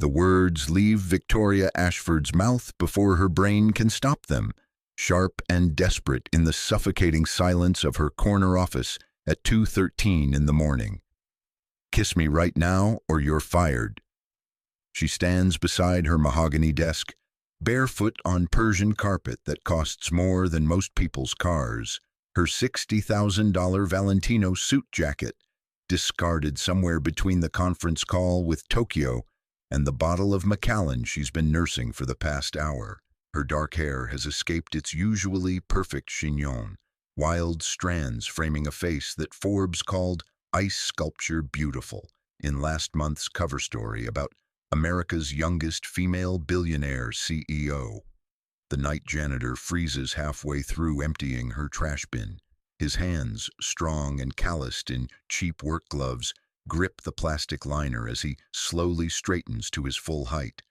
The words leave Victoria Ashford's mouth before her brain can stop them, sharp and desperate in the suffocating silence of her corner office at 2:13 in the morning. "Kiss me right now or you're fired." She stands beside her mahogany desk, barefoot on Persian carpet that costs more than most people's cars, her $60,000 Valentino suit jacket, discarded somewhere between the conference call with Tokyo and the bottle of Macallan she's been nursing for the past hour. Her dark hair has escaped its usually perfect chignon, wild strands framing a face that Forbes called ice sculpture beautiful in last month's cover story about America's youngest female billionaire CEO. The night janitor freezes halfway through emptying her trash bin. His hands, strong and calloused in cheap work gloves, grip the plastic liner as he slowly straightens to his full height.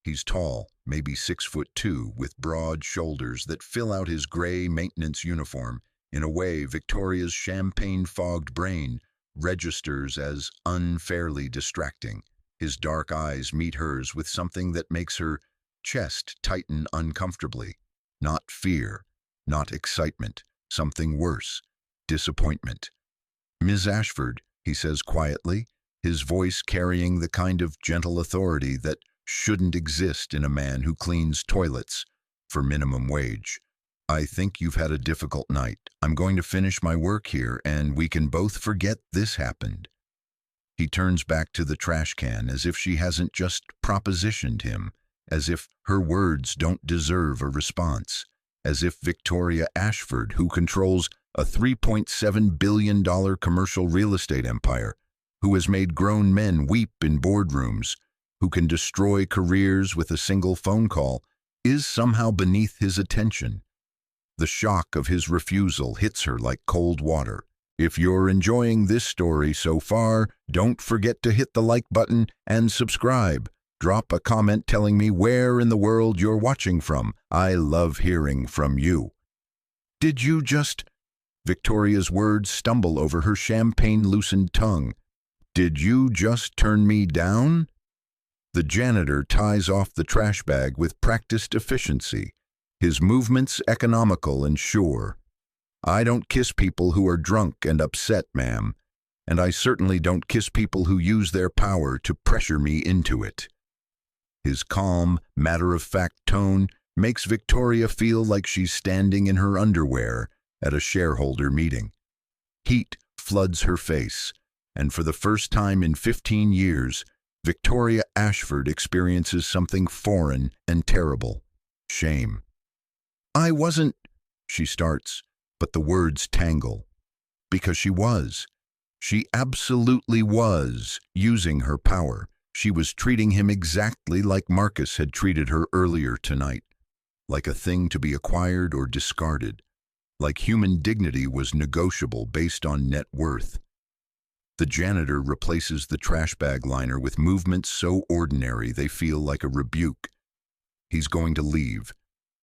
He's tall, maybe 6'2", with broad shoulders that fill out his gray maintenance uniform in a way Victoria's champagne-fogged brain registers as unfairly distracting. His dark eyes meet hers with something that makes her chest tighten uncomfortably. Not fear, not excitement, something worse, disappointment. "Ms. Ashford," he says quietly, his voice carrying the kind of gentle authority that shouldn't exist in a man who cleans toilets for minimum wage. "I think you've had a difficult night. I'm going to finish my work here and we can both forget this happened." He turns back to the trash can as if she hasn't just propositioned him, as if her words don't deserve a response, as if Victoria Ashford, who controls a $3.7 billion commercial real estate empire, who has made grown men weep in boardrooms, who can destroy careers with a single phone call, is somehow beneath his attention. The shock of his refusal hits her like cold water. If you're enjoying this story so far, don't forget to hit the like button and subscribe. Drop a comment telling me where in the world you're watching from. I love hearing from you. "Did you just..." Victoria's words stumble over her champagne-loosened tongue. "Did you just turn me down?" The janitor ties off the trash bag with practiced efficiency, his movements economical and sure. "I don't kiss people who are drunk and upset, ma'am, and I certainly don't kiss people who use their power to pressure me into it." His calm, matter-of-fact tone makes Victoria feel like she's standing in her underwear at a shareholder meeting. Heat floods her face, and for the first time in 15 years, Victoria Ashford experiences something foreign and terrible: shame. "I wasn't..." she starts, but the words tangle. Because she was. She absolutely was using her power. She was treating him exactly like Marcus had treated her earlier tonight, like a thing to be acquired or discarded, like human dignity was negotiable based on net worth. The janitor replaces the trash bag liner with movements so ordinary they feel like a rebuke. He's going to leave.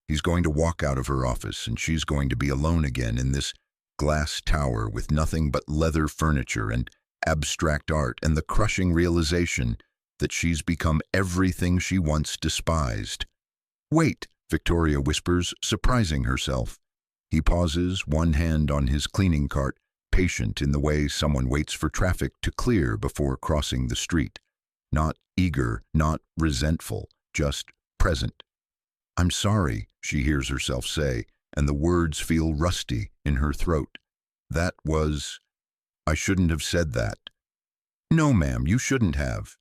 He's going to walk out of her office, and she's going to be alone again in this glass tower with nothing but leather furniture and abstract art, and the crushing realization that she's become everything she once despised. "Wait," Victoria whispers, surprising herself. He pauses, one hand on his cleaning cart, patient in the way someone waits for traffic to clear before crossing the street. Not eager, not resentful, just present. "I'm sorry," she hears herself say, and the words feel rusty in her throat. I shouldn't have said that." "No, ma'am, you shouldn't have."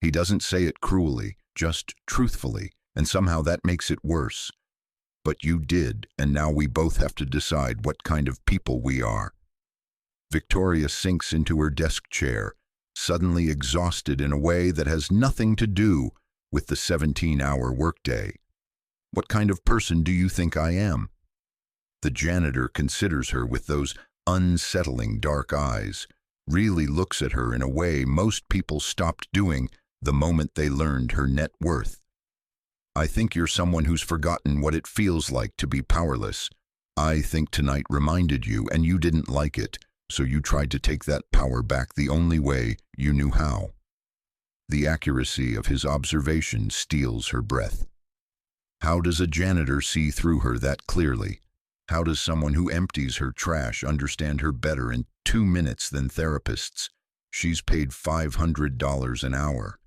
He doesn't say it cruelly, just truthfully, and somehow that makes it worse. "But you did, and now we both have to decide what kind of people we are." Victoria sinks into her desk chair, suddenly exhausted in a way that has nothing to do with the 17-hour workday. "What kind of person do you think I am?" The janitor considers her with those unsettling dark eyes, really looks at her in a way most people stopped doing the moment they learned her net worth. "I think you're someone who's forgotten what it feels like to be powerless. I think tonight reminded you, and you didn't like it, so you tried to take that power back the only way you knew how." The accuracy of his observation steals her breath. How does a janitor see through her that clearly? How does someone who empties her trash understand her better in 2 minutes than therapists? She's paid $500 an hour.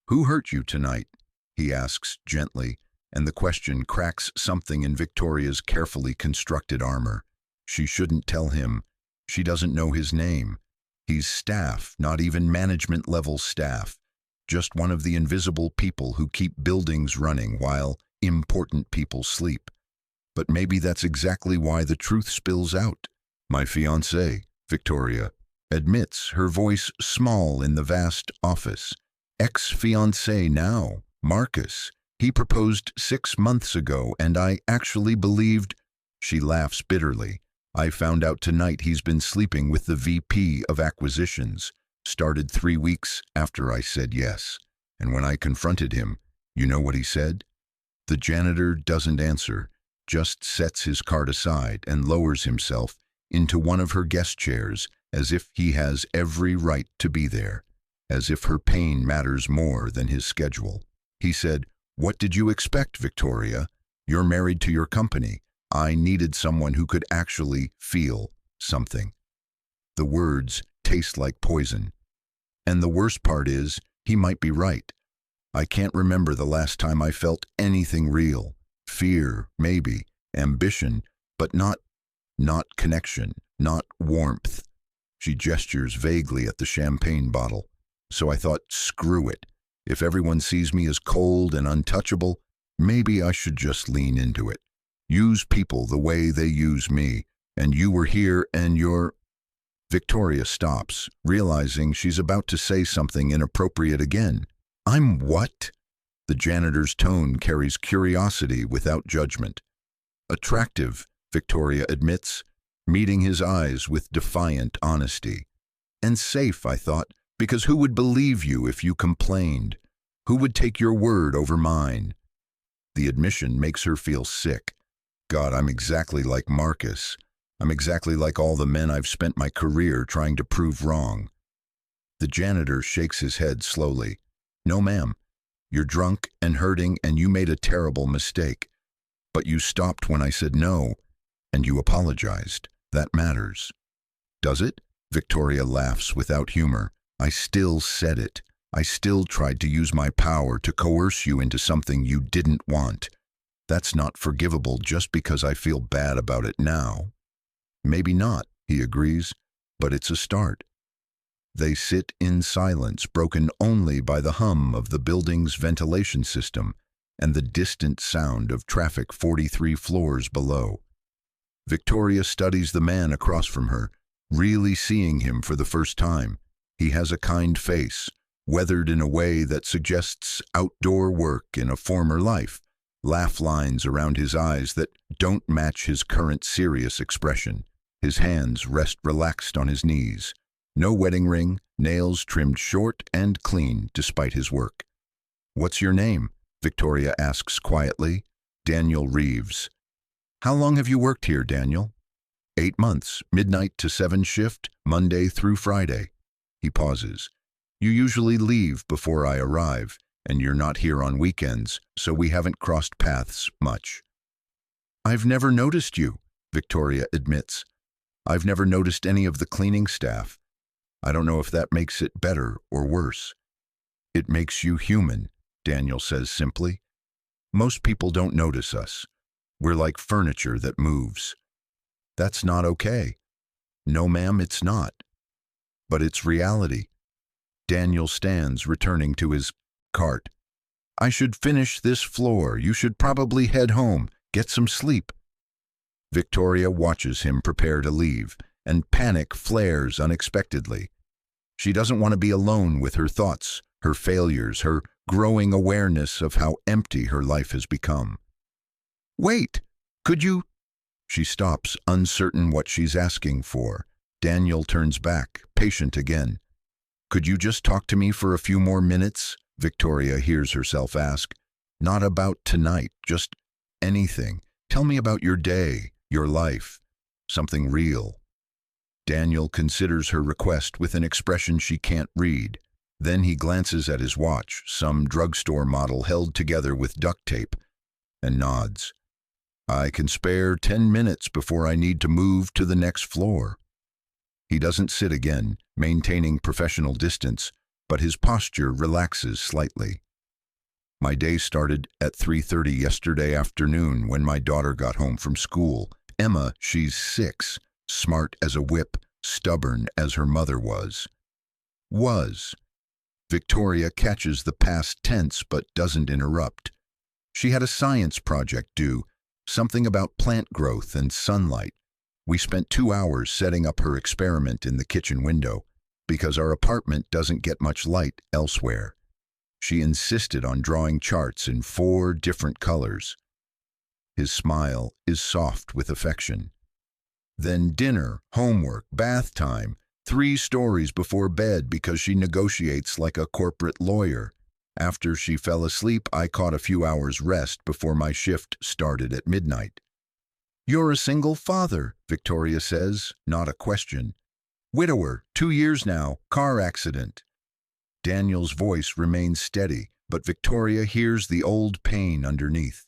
"Who hurt you tonight?" he asks gently, and the question cracks something in Victoria's carefully constructed armor. She shouldn't tell him. She doesn't know his name. He's staff, not even management-level staff. Just one of the invisible people who keep buildings running while important people sleep. But maybe that's exactly why the truth spills out. "My fiancé," Victoria admits, her voice small in the vast office. "Ex-fiancé now, Marcus. He proposed 6 months ago, and I actually believed—" She laughs bitterly. "I found out tonight he's been sleeping with the VP of acquisitions. Started 3 weeks after I said yes. And when I confronted him, you know what he said?" The janitor doesn't answer, just sets his card aside and lowers himself into one of her guest chairs as if he has every right to be there, as if her pain matters more than his schedule. He said, "What did you expect, Victoria? You're married to your company. I needed someone who could actually feel something." The words taste like poison. And the worst part is, he might be right. I can't remember the last time I felt anything real. Fear, maybe, ambition, but not connection, not warmth. She gestures vaguely at the champagne bottle. So I thought, screw it. If everyone sees me as cold and untouchable, maybe I should just lean into it. Use people the way they use me. And you were here and you're... Victoria stops, realizing she's about to say something inappropriate again. "I'm what?" The janitor's tone carries curiosity without judgment. "Attractive," Victoria admits, meeting his eyes with defiant honesty. "And safe," I thought, because who would believe you if you complained? Who would take your word over mine? The admission makes her feel sick. God, I'm exactly like Marcus. I'm exactly like all the men I've spent my career trying to prove wrong. The janitor shakes his head slowly. "No, ma'am. You're drunk and hurting and you made a terrible mistake. But you stopped when I said no, and you apologized. That matters." "Does it?" Victoria laughs without humor. "I still said it. I still tried to use my power to coerce you into something you didn't want. That's not forgivable just because I feel bad about it now." "Maybe not," he agrees, "but it's a start." They sit in silence, broken only by the hum of the building's ventilation system and the distant sound of traffic 43 floors below. Victoria studies the man across from her, really seeing him for the first time. He has a kind face, weathered in a way that suggests outdoor work in a former life, laugh lines around his eyes that don't match his current serious expression. His hands rest relaxed on his knees. No wedding ring, nails trimmed short and clean despite his work. "What's your name?" Victoria asks quietly. "Daniel Reeves." "How long have you worked here, Daniel?" 8 months, midnight to 7 shift, Monday through Friday." He pauses. "You usually leave before I arrive, and you're not here on weekends, so we haven't crossed paths much." "I've never noticed you," Victoria admits. "I've never noticed any of the cleaning staff. I don't know if that makes it better or worse." "It makes you human," Daniel says simply. "Most people don't notice us. We're like furniture that moves." "That's not okay." "No, ma'am, it's not. But it's reality." Daniel stands, returning to his cart. "I should finish this floor. You should probably head home. Get some sleep." Victoria watches him prepare to leave, and panic flares unexpectedly. She doesn't want to be alone with her thoughts, her failures, her growing awareness of how empty her life has become. "Wait, could you—" She stops, uncertain what she's asking for. Daniel turns back, patient again. "Could you just talk to me for a few more minutes?" Victoria hears herself ask. "Not about tonight, just anything. Tell me about your day, your life, something real." Daniel considers her request with an expression she can't read. Then he glances at his watch, some drugstore model held together with duct tape, and nods. I can spare 10 minutes before I need to move to the next floor. He doesn't sit again, maintaining professional distance, but his posture relaxes slightly. My day started at 3:30 yesterday afternoon when my daughter got home from school. Emma, she's 6, smart as a whip, stubborn as her mother was. Victoria catches the past tense but doesn't interrupt. She had a science project due, something about plant growth and sunlight. We spent 2 hours setting up her experiment in the kitchen window, because our apartment doesn't get much light elsewhere. She insisted on drawing charts in 4 different colors. His smile is soft with affection. Then dinner, homework, bath time, 3 stories before bed because she negotiates like a corporate lawyer. After she fell asleep, I caught a few hours rest before my shift started at midnight. "You're a single father," Victoria says, not a question. "Widower, 2 years now, car accident." Daniel's voice remains steady, but Victoria hears the old pain underneath.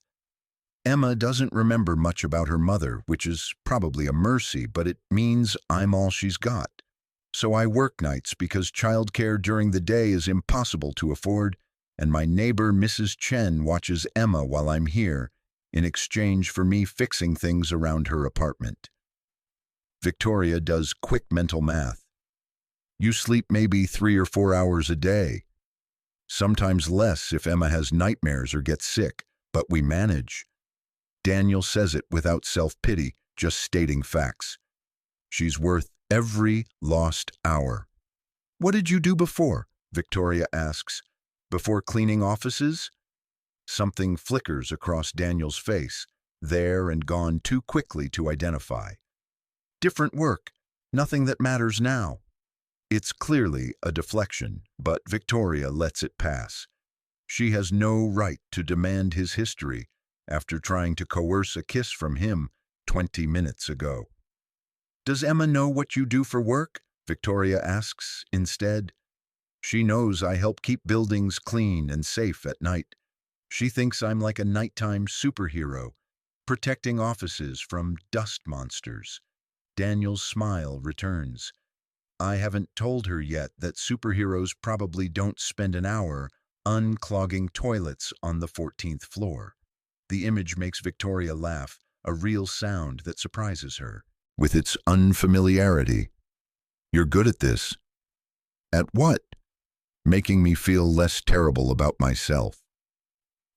Emma doesn't remember much about her mother, which is probably a mercy, but it means I'm all she's got. So I work nights because childcare during the day is impossible to afford, and my neighbor Mrs. Chen watches Emma while I'm here, in exchange for me fixing things around her apartment. Victoria does quick mental math. You sleep maybe 3 or 4 hours a day. Sometimes less if Emma has nightmares or gets sick, but we manage. Daniel says it without self-pity, just stating facts. She's worth every lost hour. "What did you do before?" Victoria asks. "Before cleaning offices?" Something flickers across Daniel's face, there and gone too quickly to identify. "Different work, nothing that matters now." It's clearly a deflection, but Victoria lets it pass. She has no right to demand his history after trying to coerce a kiss from him 20 minutes ago. "Does Emma know what you do for work?" Victoria asks instead. "She knows I help keep buildings clean and safe at night. She thinks I'm like a nighttime superhero, protecting offices from dust monsters." Daniel's smile returns. I haven't told her yet that superheroes probably don't spend an hour unclogging toilets on the 14th floor. The image makes Victoria laugh, a real sound that surprises her. With its unfamiliarity. "You're good at this." "At what?" "Making me feel less terrible about myself."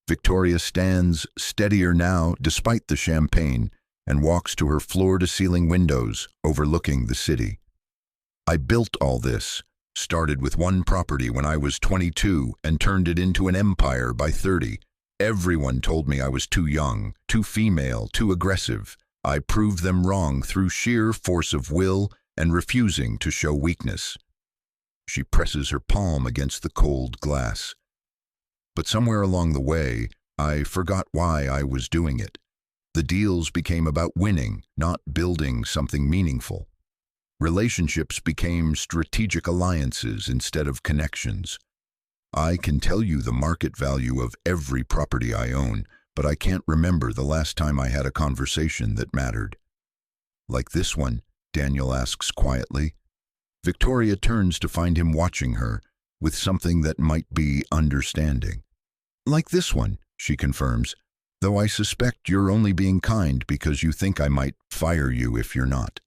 Victoria stands steadier now despite the champagne and walks to her floor-to-ceiling windows overlooking the city. "I built all this, started with one property when I was 22 and turned it into an empire by 30. Everyone told me I was too young, too female, too aggressive. I proved them wrong through sheer force of will and refusing to show weakness." She presses her palm against the cold glass. "But somewhere along the way, I forgot why I was doing it. The deals became about winning, not building something meaningful. Relationships became strategic alliances instead of connections. I can tell you the market value of every property I own, but I can't remember the last time I had a conversation that mattered." "Like this one?" Daniel asks quietly. Victoria turns to find him watching her, with something that might be understanding. "Like this one," she confirms, "though I suspect you're only being kind because you think I might fire you if you're not."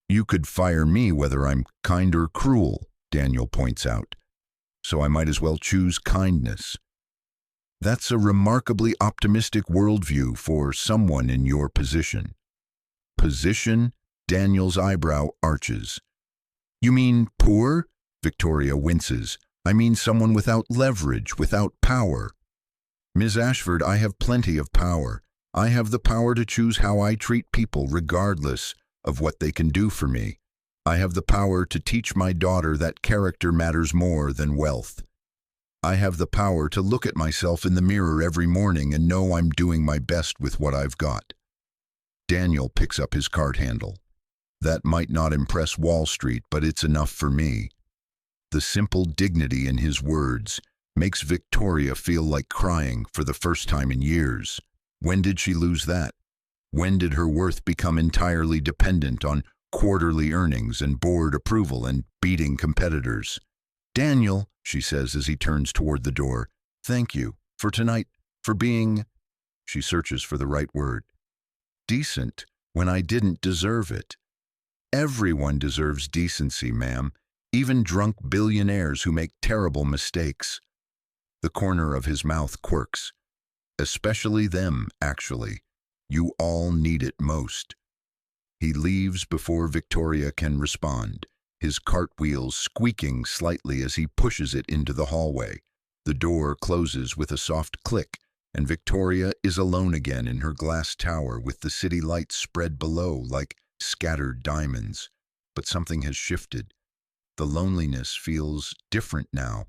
"You could fire me whether I'm kind or cruel," Daniel points out. "So I might as well choose kindness." That's a remarkably optimistic worldview for someone in your position. Position? Daniel's eyebrow arches. "You mean poor?" Victoria winces. "I mean someone without leverage, without power." "Ms. Ashford, I have plenty of power. I have the power to choose how I treat people regardless of what they can do for me. I have the power to teach my daughter that character matters more than wealth. I have the power to look at myself in the mirror every morning and know I'm doing my best with what I've got." Daniel picks up his cart handle. "That might not impress Wall Street, but it's enough for me." The simple dignity in his words makes Victoria feel like crying for the first time in years. When did she lose that? When did her worth become entirely dependent on quarterly earnings and board approval and beating competitors? "Daniel," she says as he turns toward the door, "thank you for tonight, for being—" She searches for the right word. "Decent when I didn't deserve it." Everyone deserves decency, ma'am, even drunk billionaires who make terrible mistakes. The corner of his mouth quirks. "Especially them, actually. You all need it most." He leaves before Victoria can respond, his cartwheels squeaking slightly as he pushes it into the hallway. The door closes with a soft click, and Victoria is alone again in her glass tower with the city lights spread below like scattered diamonds. But something has shifted. The loneliness feels different now,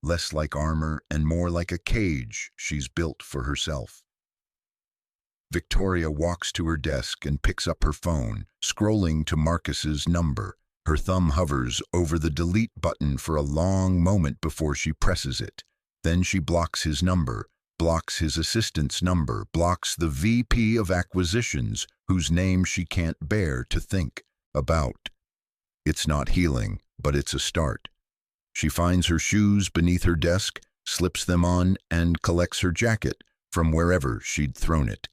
less like armor and more like a cage she's built for herself. Victoria walks to her desk and picks up her phone, scrolling to Marcus's number. Her thumb hovers over the delete button for a long moment before she presses it. Then she blocks his number, blocks his assistant's number, blocks the VP of acquisitions, whose name she can't bear to think about. It's not healing, but it's a start. She finds her shoes beneath her desk, slips them on, and collects her jacket from wherever she'd thrown it.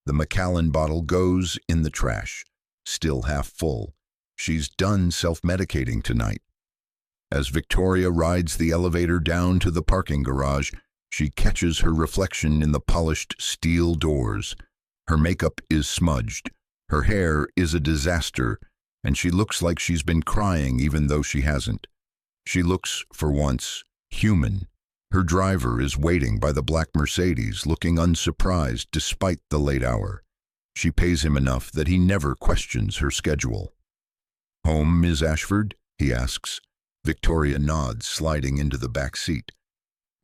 The Macallan bottle goes in the trash, still half full. She's done self-medicating tonight. As Victoria rides the elevator down to the parking garage, she catches her reflection in the polished steel doors. Her makeup is smudged, her hair is a disaster, and she looks like she's been crying even though she hasn't. She looks, for once, human. Her driver is waiting by the black Mercedes, looking unsurprised despite the late hour. She pays him enough that he never questions her schedule. "Home, Ms. Ashford?" he asks. Victoria nods, sliding into the back seat.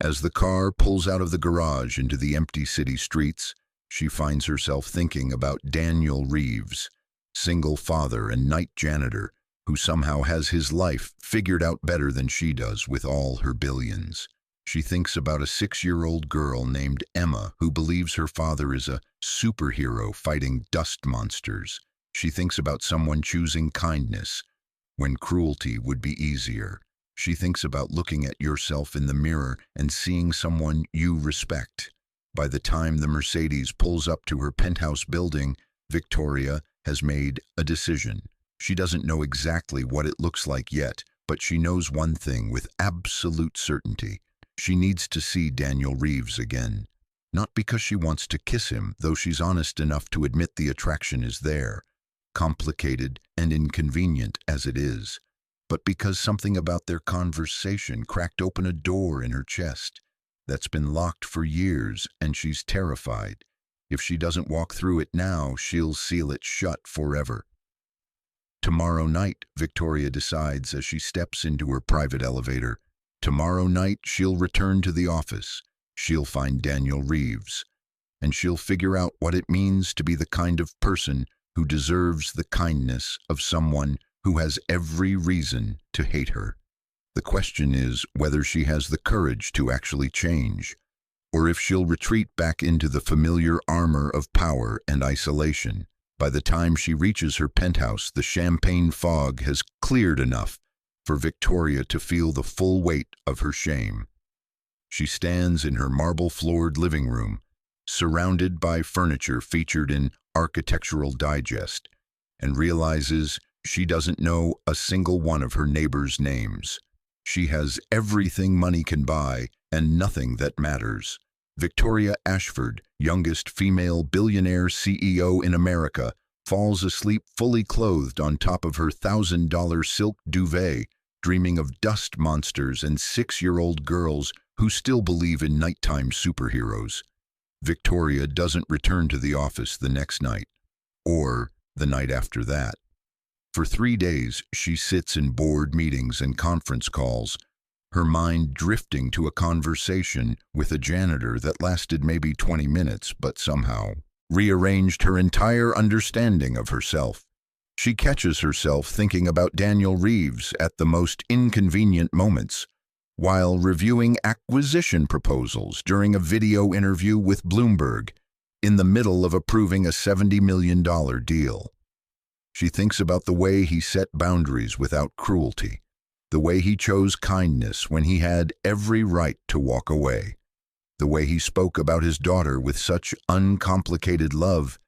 As the car pulls out of the garage into the empty city streets, she finds herself thinking about Daniel Reeves, single father and night janitor, who somehow has his life figured out better than she does with all her billions. She thinks about a 6-year-old girl named Emma who believes her father is a superhero fighting dust monsters. She thinks about someone choosing kindness when cruelty would be easier. She thinks about looking at yourself in the mirror and seeing someone you respect. By the time the Mercedes pulls up to her penthouse building, Victoria has made a decision. She doesn't know exactly what it looks like yet, but she knows one thing with absolute certainty. She needs to see Daniel Reeves again. Not because she wants to kiss him, though she's honest enough to admit the attraction is there, complicated and inconvenient as it is, but because something about their conversation cracked open a door in her chest that's been locked for years, and she's terrified. If she doesn't walk through it now, she'll seal it shut forever. Tomorrow night, Victoria decides as she steps into her private elevator. Tomorrow night, she'll return to the office. She'll find Daniel Reeves, and she'll figure out what it means to be the kind of person who deserves the kindness of someone who has every reason to hate her. The question is whether she has the courage to actually change, or if she'll retreat back into the familiar armor of power and isolation. By the time she reaches her penthouse, the champagne fog has cleared enough for Victoria to feel the full weight of her shame. She stands in her marble-floored living room, surrounded by furniture featured in Architectural Digest, and realizes she doesn't know a single one of her neighbors' names. She has everything money can buy and nothing that matters. Victoria Ashford, youngest female billionaire CEO in America, falls asleep fully clothed on top of her $1,000 silk duvet, dreaming of dust monsters and 6-year-old girls who still believe in nighttime superheroes. Victoria doesn't return to the office the next night, or the night after that. For 3 days, she sits in board meetings and conference calls, her mind drifting to a conversation with a janitor that lasted maybe 20 minutes, but somehow rearranged her entire understanding of herself. She catches herself thinking about Daniel Reeves at the most inconvenient moments, while reviewing acquisition proposals during a video interview with Bloomberg, in the middle of approving a $70 million deal. She thinks about the way he set boundaries without cruelty, the way he chose kindness when he had every right to walk away, the way he spoke about his daughter with such uncomplicated love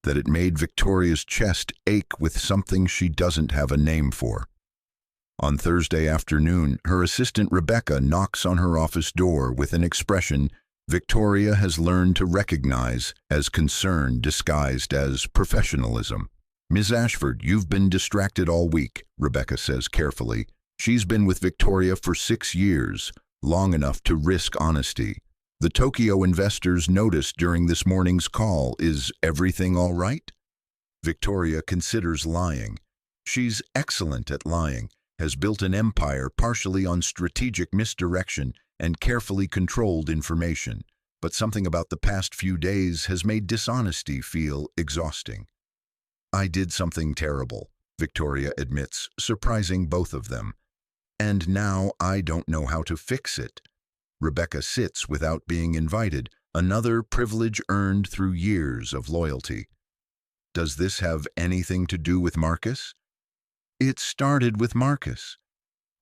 that it made Victoria's chest ache with something she doesn't have a name for. On Thursday afternoon, her assistant Rebecca knocks on her office door with an expression Victoria has learned to recognize as concern disguised as professionalism. "Ms. Ashford, you've been distracted all week," Rebecca says carefully. She's been with Victoria for 6 years, long enough to risk honesty. "The Tokyo investors noticed during this morning's call. Is everything all right?" Victoria considers lying. She's excellent at lying, has built an empire partially on strategic misdirection and carefully controlled information, but something about the past few days has made dishonesty feel exhausting. "I did something terrible," Victoria admits, surprising both of them. "And now I don't know how to fix it." Rebecca sits without being invited, another privilege earned through years of loyalty. "Does this have anything to do with Marcus?" "It started with Marcus."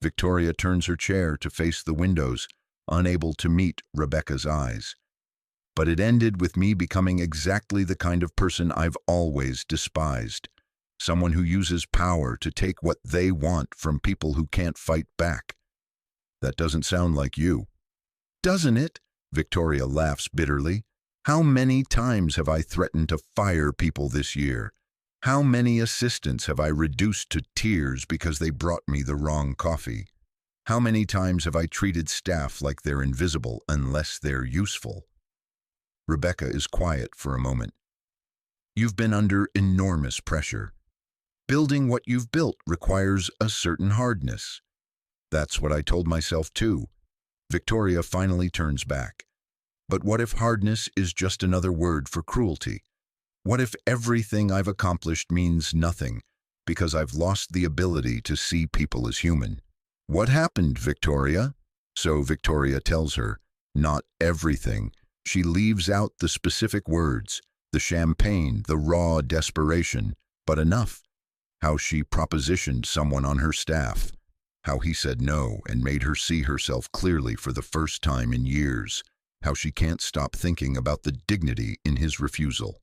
Victoria turns her chair to face the windows, unable to meet Rebecca's eyes. "But it ended with me becoming exactly the kind of person I've always despised. Someone who uses power to take what they want from people who can't fight back." "That doesn't sound like you." "Doesn't it?" Victoria laughs bitterly. "How many times have I threatened to fire people this year? How many assistants have I reduced to tears because they brought me the wrong coffee? How many times have I treated staff like they're invisible unless they're useful?" Rebecca is quiet for a moment. "You've been under enormous pressure. Building what you've built requires a certain hardness." "That's what I told myself too." Victoria finally turns back. "But what if hardness is just another word for cruelty? What if everything I've accomplished means nothing because I've lost the ability to see people as human?" "What happened, Victoria?" So Victoria tells her, not everything. She leaves out the specific words, the champagne, the raw desperation, but enough. How she propositioned someone on her staff, how he said no and made her see herself clearly for the first time in years, how she can't stop thinking about the dignity in his refusal.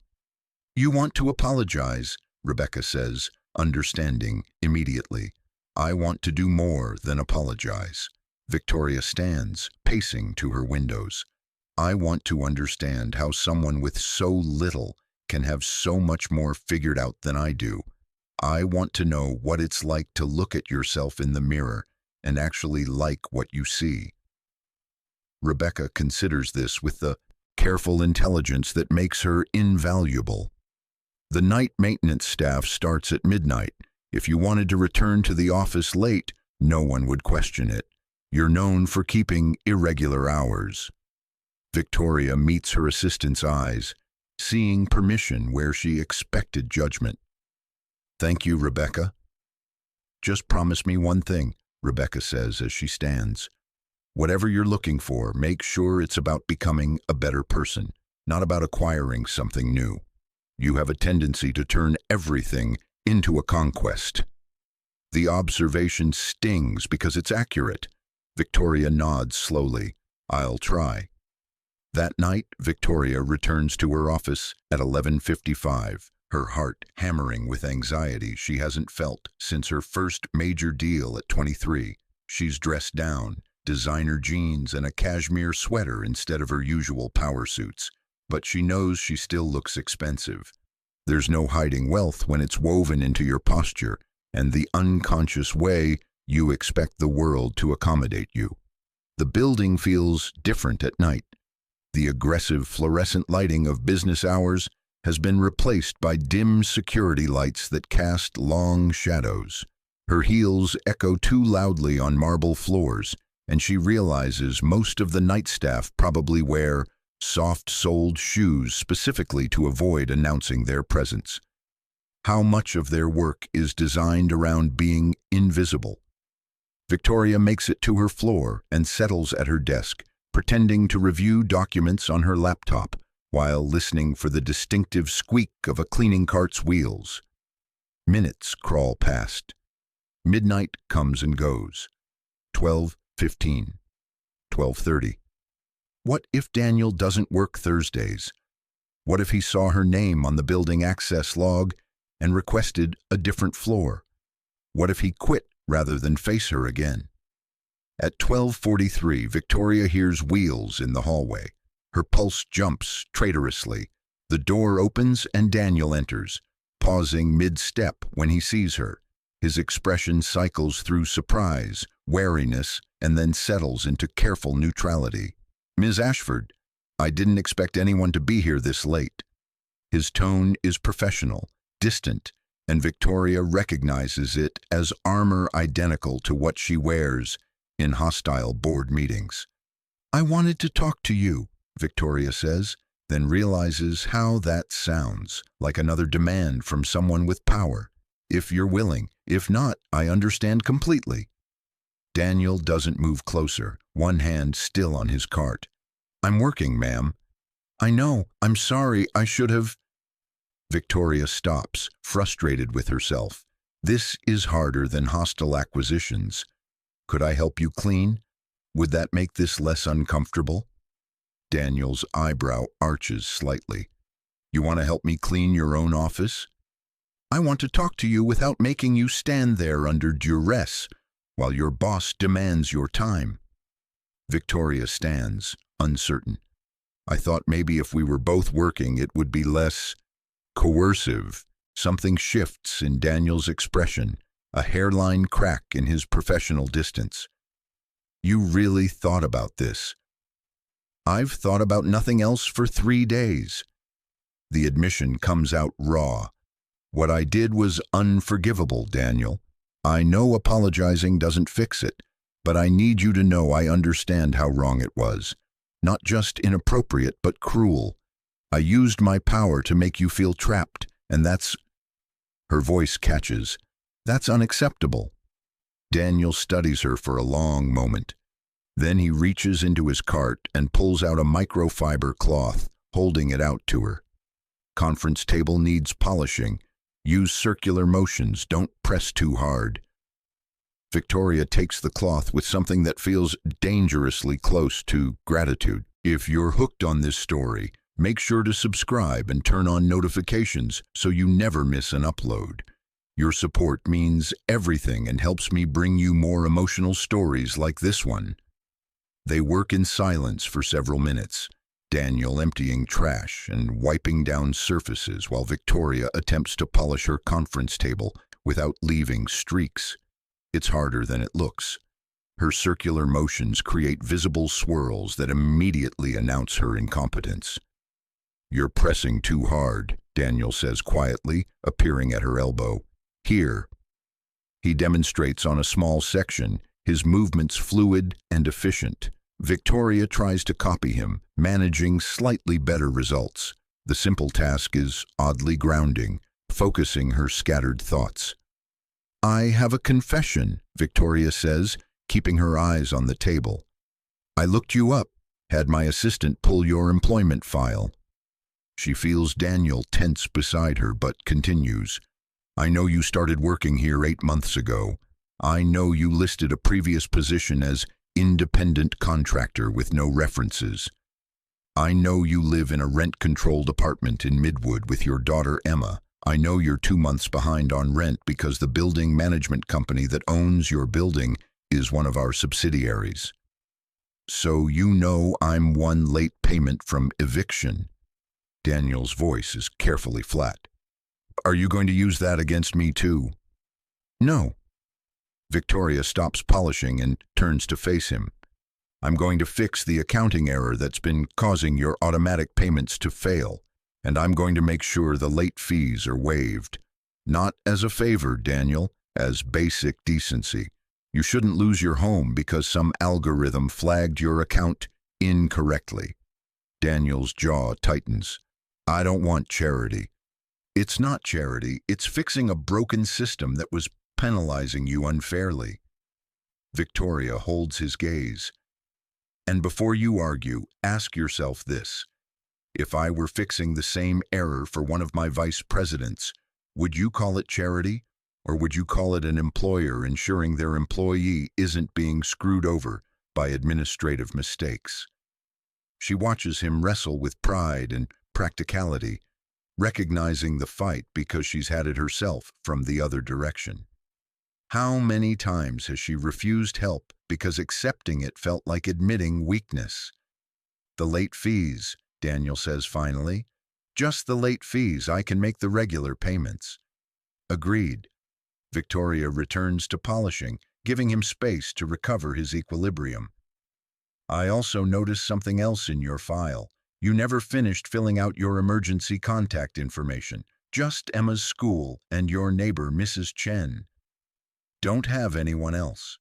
"You want to apologize," Rebecca says, understanding immediately. "I want to do more than apologize." Victoria stands, pacing to her windows. "I want to understand how someone with so little can have so much more figured out than I do. I want to know what it's like to look at yourself in the mirror and actually like what you see." Rebecca considers this with the careful intelligence that makes her invaluable. "The night maintenance staff starts at midnight. If you wanted to return to the office late, no one would question it. You're known for keeping irregular hours." Victoria meets her assistant's eyes, seeing permission where she expected judgment. "Thank you, Rebecca." "Just promise me one thing," Rebecca says as she stands. "Whatever you're looking for, make sure it's about becoming a better person, not about acquiring something new. You have a tendency to turn everything into a conquest." The observation stings because it's accurate. Victoria nods slowly. "I'll try." That night, Victoria returns to her office at 11:55, her heart hammering with anxiety she hasn't felt since her first major deal at 23. She's dressed down, designer jeans and a cashmere sweater instead of her usual power suits, but she knows she still looks expensive. There's no hiding wealth when it's woven into your posture and the unconscious way you expect the world to accommodate you. The building feels different at night. The aggressive fluorescent lighting of business hours has been replaced by dim security lights that cast long shadows. Her heels echo too loudly on marble floors, and she realizes most of the night staff probably wear soft-soled shoes specifically to avoid announcing their presence. How much of their work is designed around being invisible? Victoria makes it to her floor and settles at her desk, pretending to review documents on her laptop while listening for the distinctive squeak of a cleaning cart's wheels. Minutes crawl past. Midnight comes and goes. 12:15. 12:30. What if Daniel doesn't work Thursdays? What if he saw her name on the building access log and requested a different floor? What if he quit rather than face her again? At 12:43, Victoria hears wheels in the hallway. Her pulse jumps traitorously. The door opens and Daniel enters, pausing mid-step when he sees her. His expression cycles through surprise, wariness, and then settles into careful neutrality. "Ms. Ashford, I didn't expect anyone to be here this late." His tone is professional, distant, and Victoria recognizes it as armor identical to what she wears in hostile board meetings. "I wanted to talk to you," Victoria says, then realizes how that sounds, like another demand from someone with power. "If you're willing. If not, I understand completely." Daniel doesn't move closer, one hand still on his cart. "I'm working, ma'am." "I know. I'm sorry. I should have—" Victoria stops, frustrated with herself. This is harder than hostile acquisitions. "Could I help you clean? Would that make this less uncomfortable?" Daniel's eyebrow arches slightly. "You want to help me clean your own office?" "I want to talk to you without making you stand there under duress while your boss demands your time." Victoria stands, uncertain. "I thought maybe if we were both working it would be less coercive." Something shifts in Daniel's expression, a hairline crack in his professional distance. "You really thought about this?" "I've thought about nothing else for 3 days." The admission comes out raw. "What I did was unforgivable, Daniel. I know apologizing doesn't fix it, but I need you to know I understand how wrong it was. Not just inappropriate, but cruel. I used my power to make you feel trapped, and that's—" Her voice catches. "That's unacceptable." Daniel studies her for a long moment. Then he reaches into his cart and pulls out a microfiber cloth, holding it out to her. "Conference table needs polishing. Use circular motions, don't press too hard." Victoria takes the cloth with something that feels dangerously close to gratitude. If you're hooked on this story, make sure to subscribe and turn on notifications so you never miss an upload. Your support means everything and helps me bring you more emotional stories like this one. They work in silence for several minutes, Daniel emptying trash and wiping down surfaces while Victoria attempts to polish her conference table without leaving streaks. It's harder than it looks. Her circular motions create visible swirls that immediately announce her incompetence. "You're pressing too hard," Daniel says quietly, appearing at her elbow. "Here." He demonstrates on a small section, his movements fluid and efficient. Victoria tries to copy him, managing slightly better results. The simple task is oddly grounding, focusing her scattered thoughts. "I have a confession," Victoria says, keeping her eyes on the table. "I looked you up, had my assistant pull your employment file." She feels Daniel tense beside her, but continues. "I know you started working here 8 months ago. I know you listed a previous position as independent contractor with no references. I know you live in a rent-controlled apartment in Midwood with your daughter Emma. I know you're 2 months behind on rent because the building management company that owns your building is one of our subsidiaries. So you know I'm one late payment from eviction." Daniel's voice is carefully flat. "Are you going to use that against me too?" "No." Victoria stops polishing and turns to face him. "I'm going to fix the accounting error that's been causing your automatic payments to fail, and I'm going to make sure the late fees are waived. Not as a favor, Daniel, as basic decency. You shouldn't lose your home because some algorithm flagged your account incorrectly." Daniel's jaw tightens. "I don't want charity." It's not charity, it's fixing a broken system that was penalizing you unfairly. Victoria holds his gaze. And before you argue, ask yourself this. If I were fixing the same error for one of my vice presidents, would you call it charity? Or would you call it an employer ensuring their employee isn't being screwed over by administrative mistakes? She watches him wrestle with pride and practicality, recognizing the fight because she's had it herself from the other direction. How many times has she refused help because accepting it felt like admitting weakness? The late fees, Daniel says finally. Just the late fees, I can make the regular payments. Agreed. Victoria returns to polishing, giving him space to recover his equilibrium. I also noticed something else in your file. You never finished filling out your emergency contact information. Just Emma's school and your neighbor, Mrs. Chen. Don't have anyone else.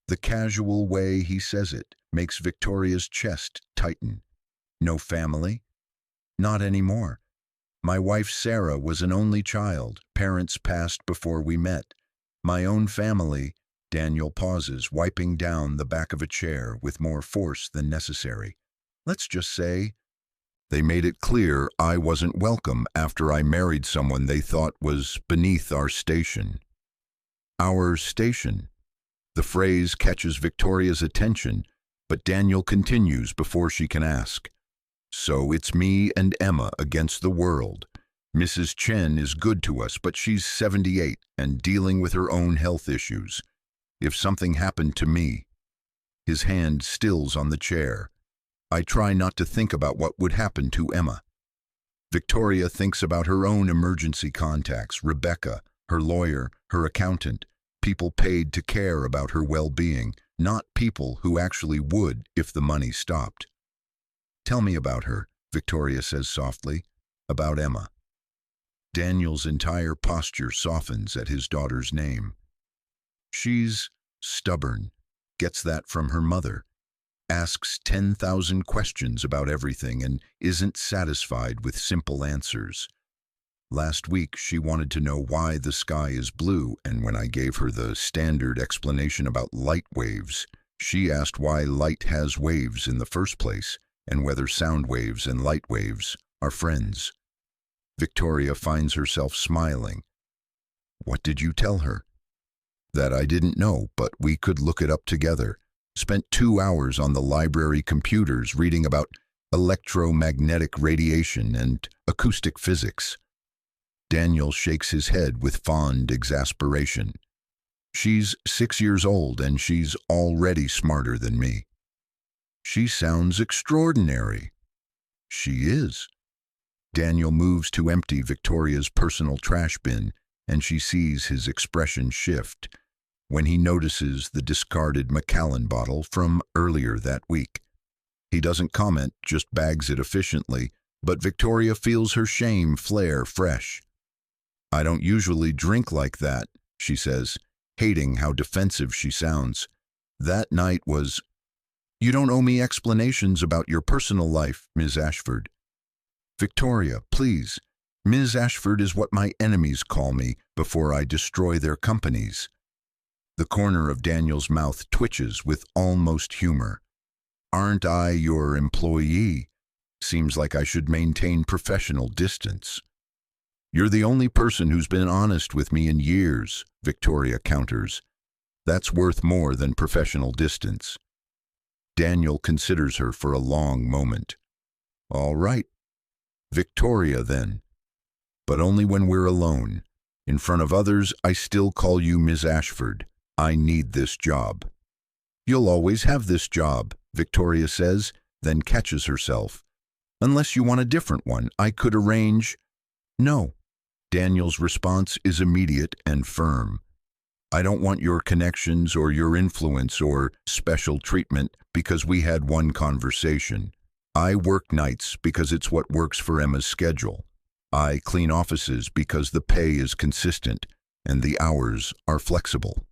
The casual way he says it makes Victoria's chest tighten. No family? Not anymore. My wife Sarah was an only child. Parents passed before we met. My own family. Daniel pauses, wiping down the back of a chair with more force than necessary. Let's just say, they made it clear I wasn't welcome after I married someone they thought was beneath our station. Our station. The phrase catches Victoria's attention, but Daniel continues before she can ask. So it's me and Emma against the world. Mrs. Chen is good to us, but she's 78 and dealing with her own health issues. If something happened to me, his hand stills on the chair. I try not to think about what would happen to Emma. Victoria thinks about her own emergency contacts, Rebecca, her lawyer, her accountant, people paid to care about her well-being, not people who actually would if the money stopped. Tell me about her, Victoria says softly, about Emma. Daniel's entire posture softens at his daughter's name. She's stubborn, gets that from her mother, asks 10,000 questions about everything and isn't satisfied with simple answers. Last week, she wanted to know why the sky is blue, and when I gave her the standard explanation about light waves, she asked why light has waves in the first place and whether sound waves and light waves are friends. Victoria finds herself smiling. What did you tell her? That I didn't know, but we could look it up together. Spent 2 hours on the library computers reading about electromagnetic radiation and acoustic physics. Daniel shakes his head with fond exasperation. She's 6 years old and she's already smarter than me. She sounds extraordinary. She is. Daniel moves to empty Victoria's personal trash bin, and she sees his expression shift when he notices the discarded Macallan bottle from earlier that week. He doesn't comment, just bags it efficiently, but Victoria feels her shame flare fresh. I don't usually drink like that, she says, hating how defensive she sounds. That night was... You don't owe me explanations about your personal life, Ms. Ashford. Victoria, please. Ms. Ashford is what my enemies call me before I destroy their companies. The corner of Daniel's mouth twitches with almost humor. Aren't I your employee? Seems like I should maintain professional distance. You're the only person who's been honest with me in years, Victoria counters. That's worth more than professional distance. Daniel considers her for a long moment. All right. Victoria, then. But only when we're alone. In front of others, I still call you Ms. Ashford. I need this job. You'll always have this job, Victoria says, then catches herself. Unless you want a different one, I could arrange... No. Daniel's response is immediate and firm. I don't want your connections or your influence or special treatment because we had one conversation. I work nights because it's what works for Emma's schedule. I clean offices because the pay is consistent and the hours are flexible.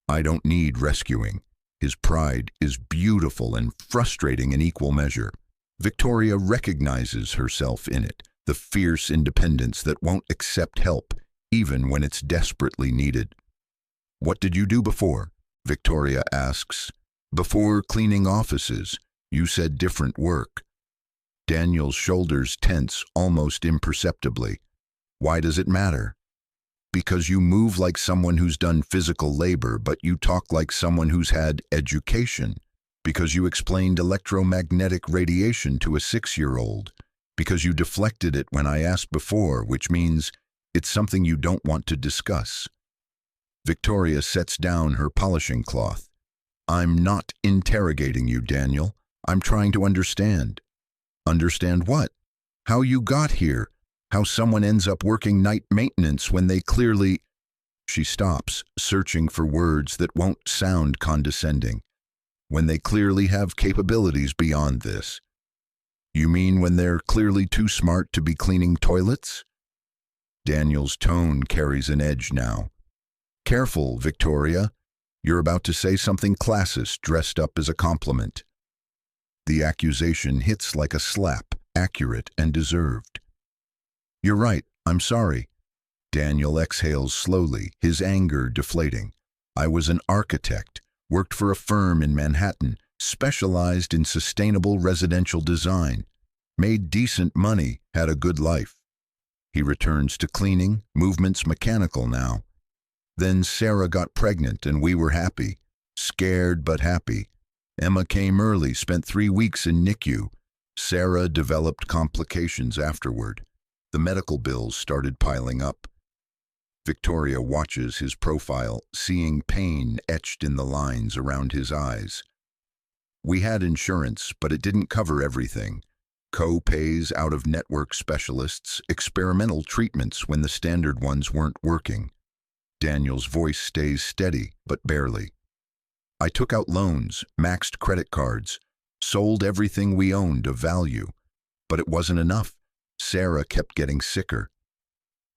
I don't need rescuing. His pride is beautiful and frustrating in equal measure. Victoria recognizes herself in it, the fierce independence that won't accept help, even when it's desperately needed. "What did you do before?" Victoria asks. "Before cleaning offices, you said different work." Daniel's shoulders tense almost imperceptibly. "Why does it matter?" "Because you move like someone who's done physical labor, but you talk like someone who's had education. Because you explained electromagnetic radiation to a 6-year-old. Because you deflected it when I asked before, which means it's something you don't want to discuss." Victoria sets down her polishing cloth. "I'm not interrogating you, Daniel. I'm trying to understand." "Understand what?" "How you got here. How someone ends up working night maintenance when they clearly—" She stops, searching for words that won't sound condescending. "When they clearly have capabilities beyond this." "You mean when they're clearly too smart to be cleaning toilets?" Daniel's tone carries an edge now. "Careful, Victoria. You're about to say something classist dressed up as a compliment." The accusation hits like a slap, accurate and deserved. "You're right, I'm sorry." Daniel exhales slowly, his anger deflating. "I was an architect, worked for a firm in Manhattan, specialized in sustainable residential design, made decent money, had a good life." He returns to cleaning, movements mechanical now. "Then Sarah got pregnant and we were happy. Scared but happy. Emma came early, spent 3 weeks in NICU. Sarah developed complications afterward. The medical bills started piling up." Victoria watches his profile, seeing pain etched in the lines around his eyes. "We had insurance, but it didn't cover everything. Co-pays, out-of-network specialists, experimental treatments when the standard ones weren't working." Daniel's voice stays steady, but barely. "I took out loans, maxed credit cards, sold everything we owned of value. But it wasn't enough. Sarah kept getting sicker."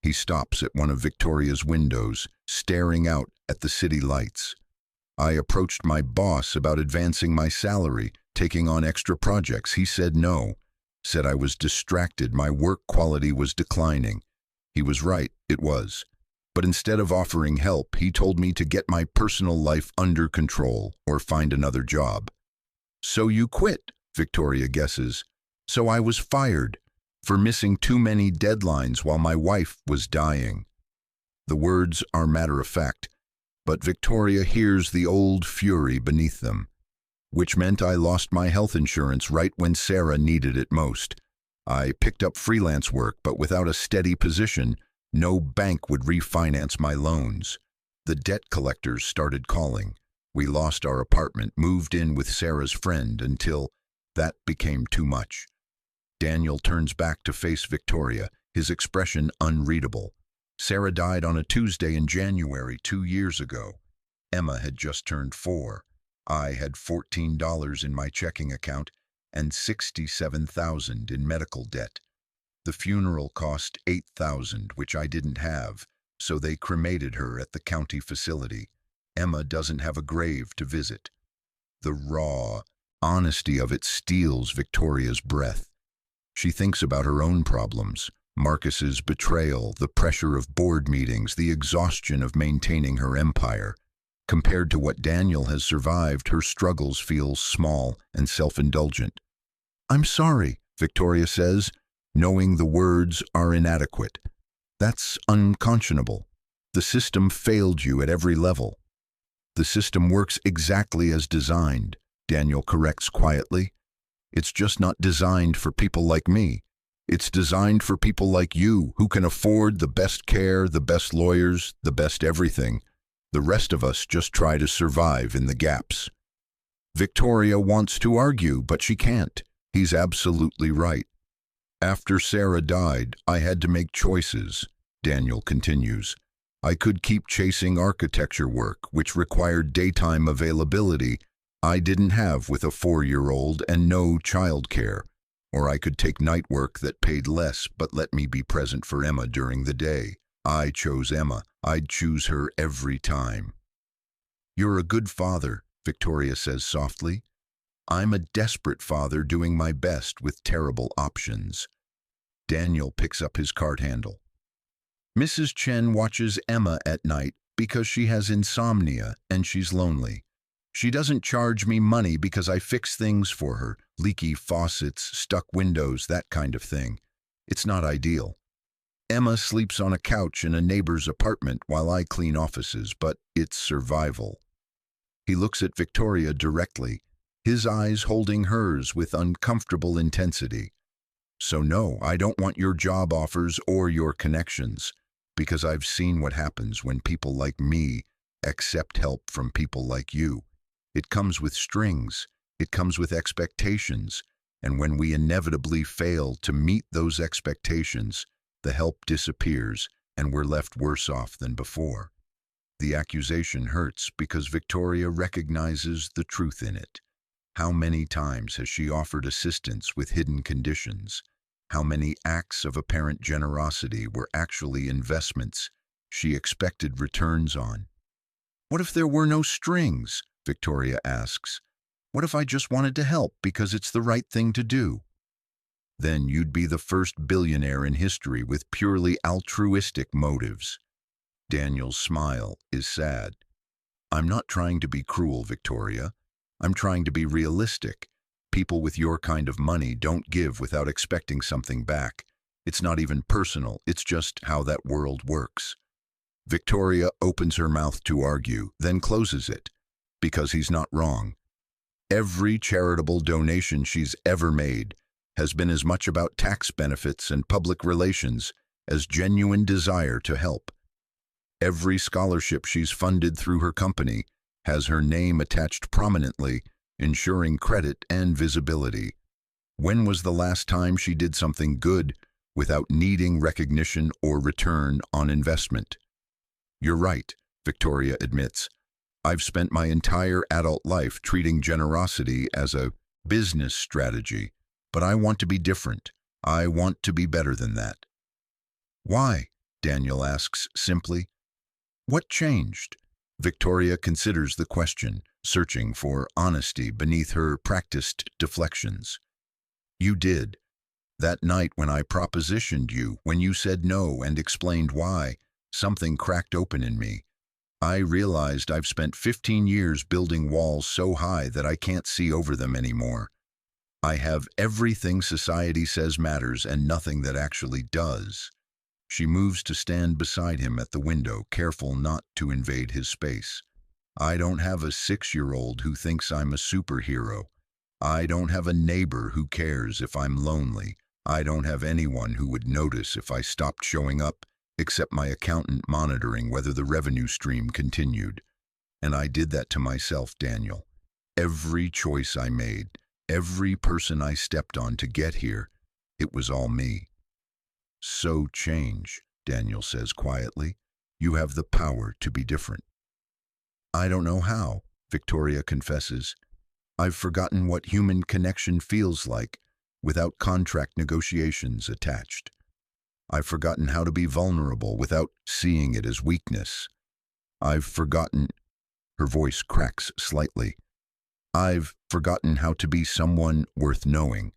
He stops at one of Victoria's windows, staring out at the city lights. "I approached my boss about advancing my salary, taking on extra projects. He said no. Said I was distracted, my work quality was declining." He was right, it was. But instead of offering help, he told me to get my personal life under control or find another job. "So you quit," Victoria guesses. "So I was fired for missing too many deadlines while my wife was dying." The words are matter-of-fact, but Victoria hears the old fury beneath them. "Which meant I lost my health insurance right when Sarah needed it most. I picked up freelance work, but without a steady position, no bank would refinance my loans. The debt collectors started calling. We lost our apartment, moved in with Sarah's friend until that became too much." Daniel turns back to face Victoria, his expression unreadable. "Sarah died on a Tuesday in January 2 years ago. Emma had just turned 4. I had $14 in my checking account and $67,000 in medical debt. The funeral cost $8,000, which I didn't have, so they cremated her at the county facility. Emma doesn't have a grave to visit." The raw honesty of it steals Victoria's breath. She thinks about her own problems, Marcus's betrayal, the pressure of board meetings, the exhaustion of maintaining her empire. Compared to what Daniel has survived, her struggles feel small and self-indulgent. "I'm sorry," Victoria says, knowing the words are inadequate. "That's unconscionable. The system failed you at every level." "The system works exactly as designed," Daniel corrects quietly. "It's just not designed for people like me. It's designed for people like you who can afford the best care, the best lawyers, the best everything. The rest of us just try to survive in the gaps." Victoria wants to argue, but she can't. He's absolutely right. "After Sarah died, I had to make choices," Daniel continues. "I could keep chasing architecture work, which required daytime availability I didn't have with a 4-year-old and no childcare, or I could take night work that paid less but let me be present for Emma during the day. I chose Emma. I'd choose her every time." "You're a good father," Victoria says softly. "I'm a desperate father doing my best with terrible options." Daniel picks up his cart handle. Mrs. Chen watches Emma at night because she has insomnia and she's lonely. She doesn't charge me money because I fix things for her, leaky faucets, stuck windows, that kind of thing. It's not ideal. Emma sleeps on a couch in a neighbor's apartment while I clean offices, but it's survival. He looks at Victoria directly, his eyes holding hers with uncomfortable intensity. So no, I don't want your job offers or your connections, because I've seen what happens when people like me accept help from people like you. It comes with strings, it comes with expectations, and when we inevitably fail to meet those expectations, the help disappears and we're left worse off than before. The accusation hurts because Victoria recognizes the truth in it. How many times has she offered assistance with hidden conditions? How many acts of apparent generosity were actually investments she expected returns on? What if there were no strings? Victoria asks. What if I just wanted to help because it's the right thing to do? Then you'd be the first billionaire in history with purely altruistic motives. Daniel's smile is sad. I'm not trying to be cruel, Victoria. I'm trying to be realistic. People with your kind of money don't give without expecting something back. It's not even personal, it's just how that world works. Victoria opens her mouth to argue, then closes it, because he's not wrong. Every charitable donation she's ever made has been as much about tax benefits and public relations as genuine desire to help. Every scholarship she's funded through her company has her name attached prominently, ensuring credit and visibility. When was the last time she did something good without needing recognition or return on investment? You're right, Victoria admits. I've spent my entire adult life treating generosity as a business strategy, but I want to be different. I want to be better than that. Why? Daniel asks simply. What changed? Victoria considers the question, searching for honesty beneath her practiced deflections. You did. That night when I propositioned you, when you said no and explained why, something cracked open in me. I realized I've spent 15 years building walls so high that I can't see over them anymore. I have everything society says matters and nothing that actually does. She moves to stand beside him at the window, careful not to invade his space. I don't have a 6-year-old who thinks I'm a superhero. I don't have a neighbor who cares if I'm lonely. I don't have anyone who would notice if I stopped showing up, except my accountant monitoring whether the revenue stream continued. And I did that to myself, Daniel. Every choice I made, every person I stepped on to get here, it was all me. So change, Daniel says quietly. You have the power to be different. I don't know how, Victoria confesses. I've forgotten what human connection feels like without contract negotiations attached. I've forgotten how to be vulnerable without seeing it as weakness. I've forgotten, her voice cracks slightly. I've forgotten how to be someone worth knowing.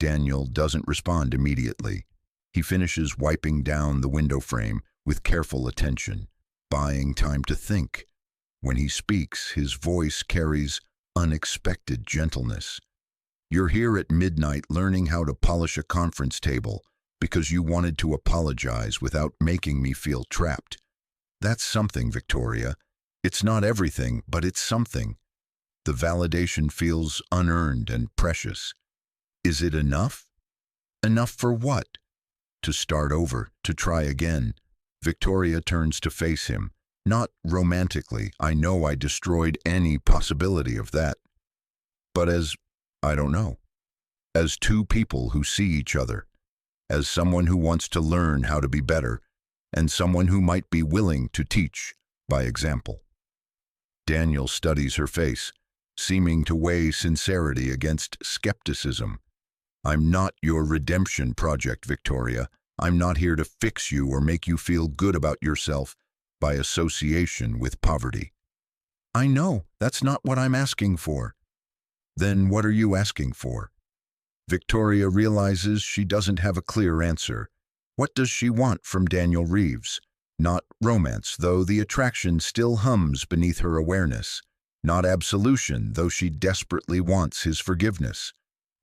Daniel doesn't respond immediately. He finishes wiping down the window frame with careful attention, buying time to think. When he speaks, his voice carries unexpected gentleness. You're here at midnight learning how to polish a conference table because you wanted to apologize without making me feel trapped. That's something, Victoria. It's not everything, but it's something. The validation feels unearned and precious. Is it enough? Enough for what? To start over, to try again. Victoria turns to face him. Not romantically, I know I destroyed any possibility of that. But as, I don't know, as two people who see each other, as someone who wants to learn how to be better, and someone who might be willing to teach by example. Daniel studies her face, seeming to weigh sincerity against skepticism. I'm not your redemption project, Victoria. I'm not here to fix you or make you feel good about yourself by association with poverty. I know, that's not what I'm asking for. Then what are you asking for? Victoria realizes she doesn't have a clear answer. What does she want from Daniel Reeves? Not romance, though the attraction still hums beneath her awareness. Not absolution, though she desperately wants his forgiveness.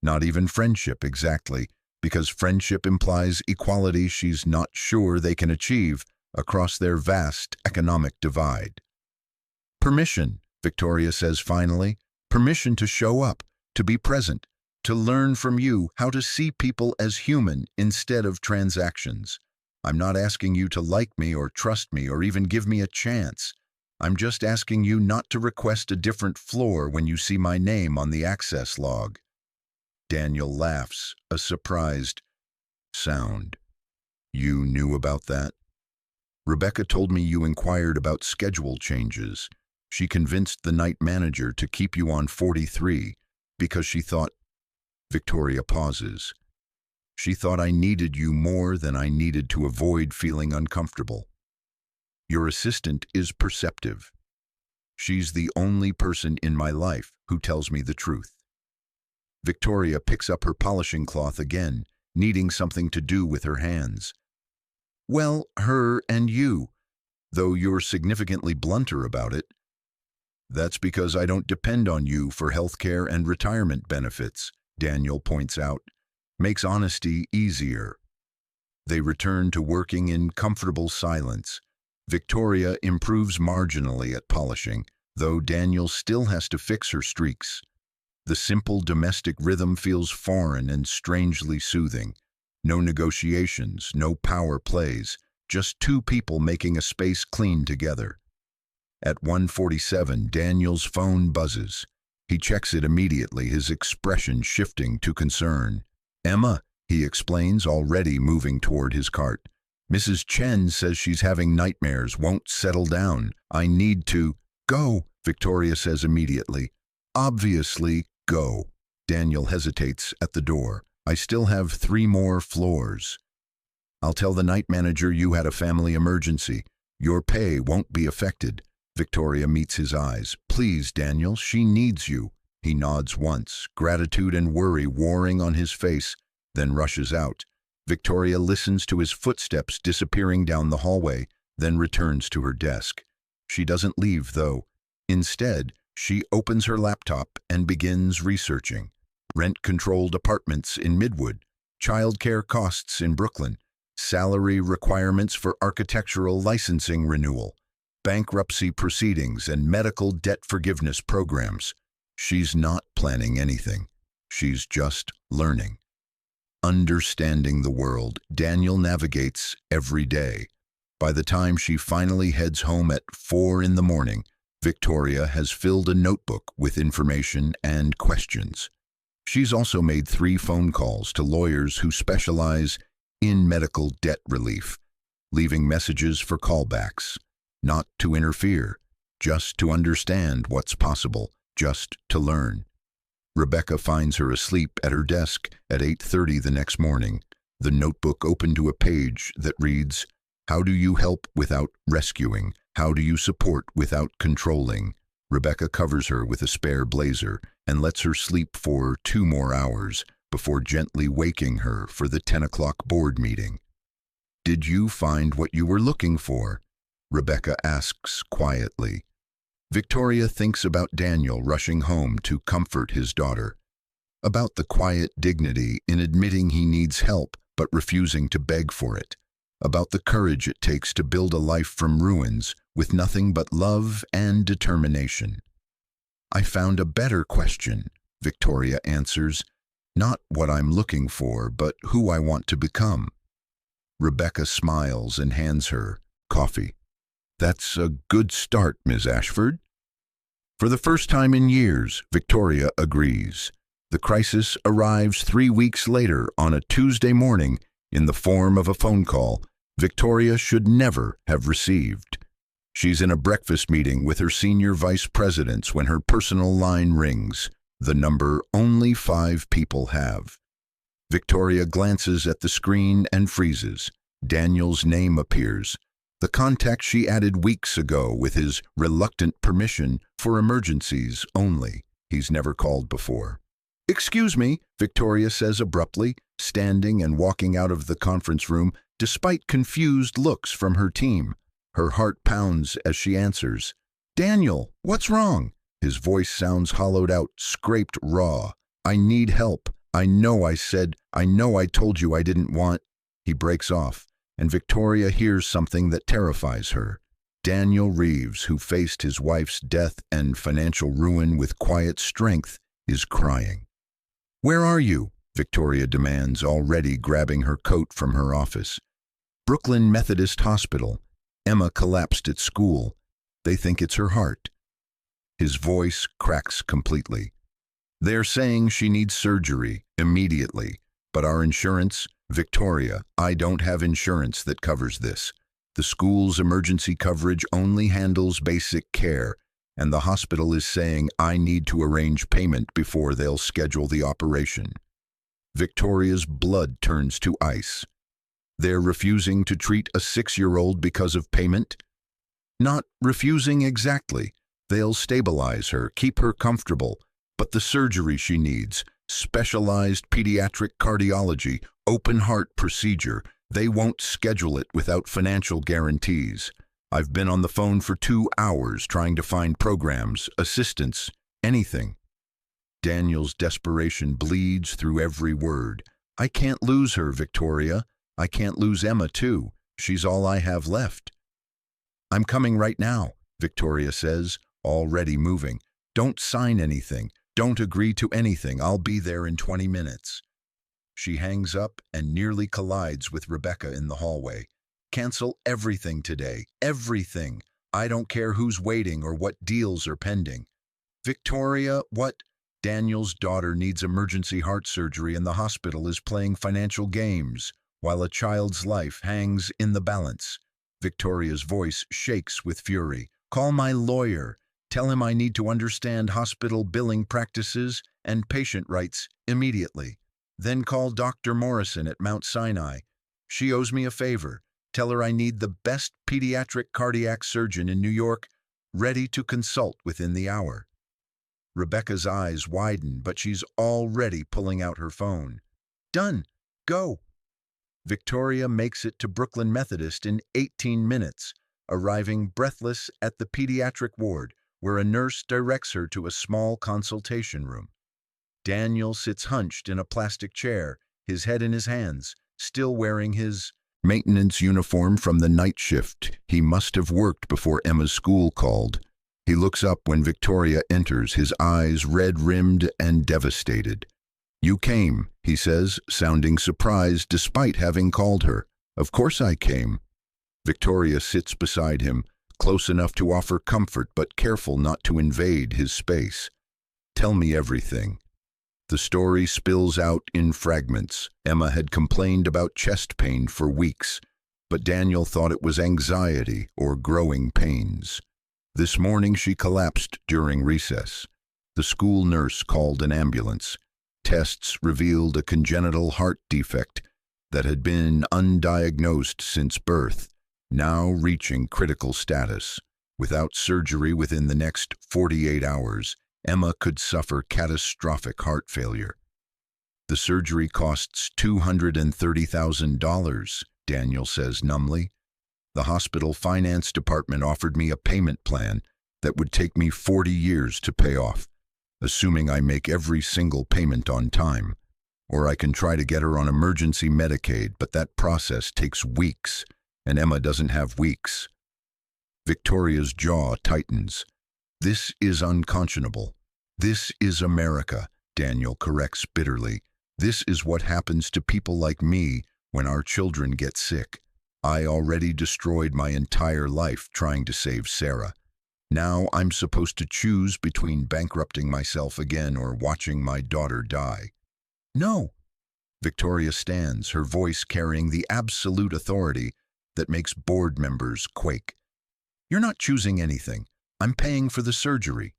Not even friendship, exactly, because friendship implies equality she's not sure they can achieve across their vast economic divide. Permission, Victoria says finally. Permission to show up, to be present, to learn from you how to see people as human instead of transactions. I'm not asking you to like me or trust me or even give me a chance. I'm just asking you not to request a different floor when you see my name on the access log. Daniel laughs, a surprised sound. You knew about that? Rebecca told me you inquired about schedule changes. She convinced the night manager to keep you on 43 because she thought... Victoria pauses. She thought I needed you more than I needed to avoid feeling uncomfortable. Your assistant is perceptive. She's the only person in my life who tells me the truth. Victoria picks up her polishing cloth again, needing something to do with her hands. Well, her and you, though you're significantly blunter about it. That's because I don't depend on you for healthcare and retirement benefits, Daniel points out. Makes honesty easier. They return to working in comfortable silence. Victoria improves marginally at polishing, though Daniel still has to fix her streaks. The simple domestic rhythm feels foreign and strangely soothing. No negotiations, no power plays, just two people making a space clean together. At 1:47, Daniel's phone buzzes. He checks it immediately, his expression shifting to concern. Emma, he explains, already moving toward his cart. Mrs. Chen says she's having nightmares, won't settle down. I need to... Go, Victoria says immediately. Obviously, go. Daniel hesitates at the door. I still have 3 more floors. I'll tell the night manager you had a family emergency. Your pay won't be affected. Victoria meets his eyes. Please, Daniel, she needs you. He nods once, gratitude and worry warring on his face, then rushes out. Victoria listens to his footsteps disappearing down the hallway, then returns to her desk. She doesn't leave, though. Instead, she opens her laptop and begins researching. Rent-controlled apartments in Midwood, childcare costs in Brooklyn, salary requirements for architectural licensing renewal, bankruptcy proceedings and medical debt forgiveness programs. She's not planning anything. She's just learning. Understanding the world, Daniel navigates every day. By the time she finally heads home at 4 in the morning, Victoria has filled a notebook with information and questions. She's also made 3 phone calls to lawyers who specialize in medical debt relief, leaving messages for callbacks. Not to interfere, just to understand what's possible, just to learn. Rebecca finds her asleep at her desk at 8:30 the next morning, the notebook open to a page that reads, How do you help without rescuing? How do you support without controlling? Rebecca covers her with a spare blazer and lets her sleep for 2 more hours before gently waking her for the 10 o'clock board meeting. Did you find what you were looking for? Rebecca asks quietly. Victoria thinks about Daniel rushing home to comfort his daughter, about the quiet dignity in admitting he needs help but refusing to beg for it, about the courage it takes to build a life from ruins with nothing but love and determination. I found a better question, Victoria answers, not what I'm looking for, but who I want to become. Rebecca smiles and hands her coffee. That's a good start, Ms. Ashford. For the first time in years, Victoria agrees. The crisis arrives 3 weeks later on a Tuesday morning in the form of a phone call Victoria should never have received. She's in a breakfast meeting with her senior vice presidents when her personal line rings, the number only 5 people have. Victoria glances at the screen and freezes. Daniel's name appears. The contact she added weeks ago with his reluctant permission for emergencies only. He's never called before. "Excuse me," Victoria says abruptly, standing and walking out of the conference room, despite confused looks from her team. Her heart pounds as she answers. "Daniel, what's wrong?" His voice sounds hollowed out, scraped raw. "I need help. I know I told you I didn't want—" He breaks off, and Victoria hears something that terrifies her. Daniel Reeves, who faced his wife's death and financial ruin with quiet strength, is crying. "Where are you?" Victoria demands, already grabbing her coat from her office. "Brooklyn Methodist Hospital. Emma collapsed at school. They think it's her heart." His voice cracks completely. "They're saying she needs surgery immediately, but our insurance—" "Victoria, I don't have insurance that covers this. The school's emergency coverage only handles basic care, and the hospital is saying I need to arrange payment before they'll schedule the operation." Victoria's blood turns to ice. "They're refusing to treat a 6-year-old because of payment?" "Not refusing exactly. They'll stabilize her, keep her comfortable, but the surgery she needs, specialized pediatric cardiology, open heart procedure, they won't schedule it without financial guarantees. I've been on the phone for 2 hours trying to find programs, assistance, anything." Daniel's desperation bleeds through every word. "I can't lose her, Victoria. I can't lose Emma, too. She's all I have left." "I'm coming right now," Victoria says, already moving. "Don't sign anything. Don't agree to anything. I'll be there in 20 minutes. She hangs up and nearly collides with Rebecca in the hallway. "Cancel everything today. Everything. I don't care who's waiting or what deals are pending." "Victoria, what?" "Daniel's daughter needs emergency heart surgery and the hospital is playing financial games while a child's life hangs in the balance." Victoria's voice shakes with fury. "Call my lawyer. Tell him I need to understand hospital billing practices and patient rights immediately. Then call Dr. Morrison at Mount Sinai. She owes me a favor. Tell her I need the best pediatric cardiac surgeon in New York, ready to consult within the hour." Rebecca's eyes widen, but she's already pulling out her phone. "Done. Go." Victoria makes it to Brooklyn Methodist in 18 minutes, arriving breathless at the pediatric ward, where a nurse directs her to a small consultation room. Daniel sits hunched in a plastic chair, his head in his hands, still wearing his maintenance uniform from the night shift he must have worked before Emma's school called. He looks up when Victoria enters, his eyes red-rimmed and devastated. "You came," he says, sounding surprised despite having called her. "Of course I came." Victoria sits beside him, close enough to offer comfort but careful not to invade his space. "Tell me everything." The story spills out in fragments. Emma had complained about chest pain for weeks, but Daniel thought it was anxiety or growing pains. This morning she collapsed during recess. The school nurse called an ambulance. Tests revealed a congenital heart defect that had been undiagnosed since birth, now reaching critical status. Without surgery within the next 48 hours, Emma could suffer catastrophic heart failure. "The surgery costs $230,000, Daniel says numbly. "The hospital finance department offered me a payment plan that would take me 40 years to pay off, assuming I make every single payment on time. Or I can try to get her on emergency Medicaid, but that process takes weeks, and Emma doesn't have weeks." Victoria's jaw tightens. "This is unconscionable. This is America," Daniel corrects bitterly. "This is what happens to people like me when our children get sick. I already destroyed my entire life trying to save Sarah. Now I'm supposed to choose between bankrupting myself again or watching my daughter die." "No." Victoria stands, her voice carrying the absolute authority that makes board members quake. "You're not choosing anything. I'm paying for the surgery."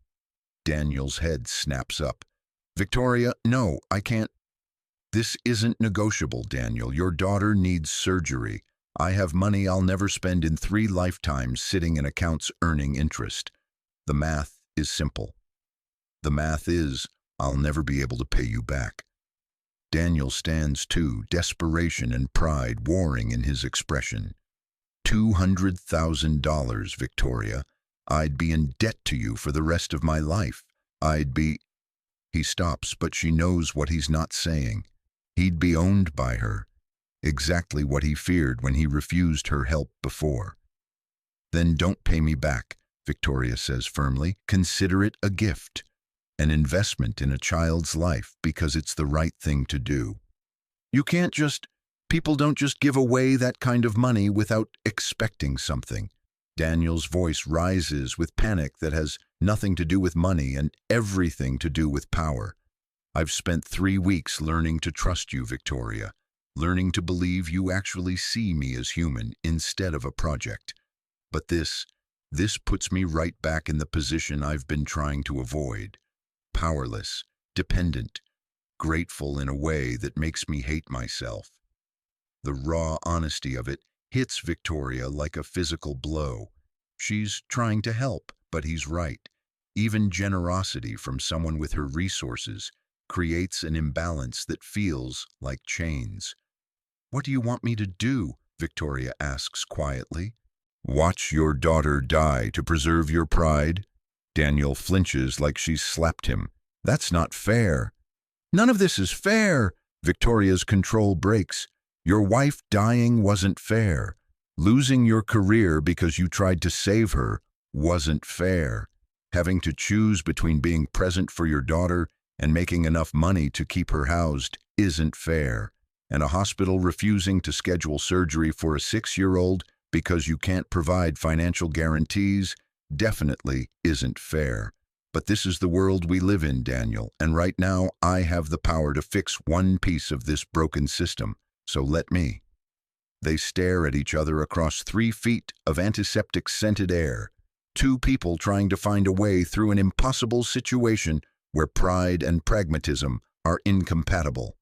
Daniel's head snaps up. "Victoria, no, I can't." "This isn't negotiable, Daniel. Your daughter needs surgery. I have money I'll never spend in 3 lifetimes sitting in accounts earning interest. The math is simple. The math is, I'll never be able to pay you back. Daniel stands too, desperation and pride warring in his expression. $200,000, Victoria. I'd be in debt to you for the rest of my life. I'd be... He stops, but she knows what he's not saying. He'd be owned by her. Exactly what he feared when he refused her help before. Then don't pay me back, Victoria says firmly. Consider it a gift, an investment in a child's life because it's the right thing to do. People don't just give away that kind of money without expecting something. Daniel's voice rises with panic that has nothing to do with money and everything to do with power. I've spent 3 weeks learning to trust you, Victoria, learning to believe you actually see me as human instead of a project. But this puts me right back in the position I've been trying to avoid. Powerless, dependent, grateful in a way that makes me hate myself. The raw honesty of it hits Victoria like a physical blow. She's trying to help, but he's right. Even generosity from someone with her resources creates an imbalance that feels like chains. What do you want me to do? Victoria asks quietly. Watch your daughter die to preserve your pride? Daniel flinches like she's slapped him. That's not fair. None of this is fair. Victoria's control breaks. Your wife dying wasn't fair. Losing your career because you tried to save her wasn't fair. Having to choose between being present for your daughter and making enough money to keep her housed isn't fair. And a hospital refusing to schedule surgery for a 6-year-old because you can't provide financial guarantees definitely isn't fair. But this is the world we live in, Daniel, and right now I have the power to fix one piece of this broken system, so let me. They stare at each other across 3 feet of antiseptic-scented air, 2 people trying to find a way through an impossible situation where pride and pragmatism are incompatible.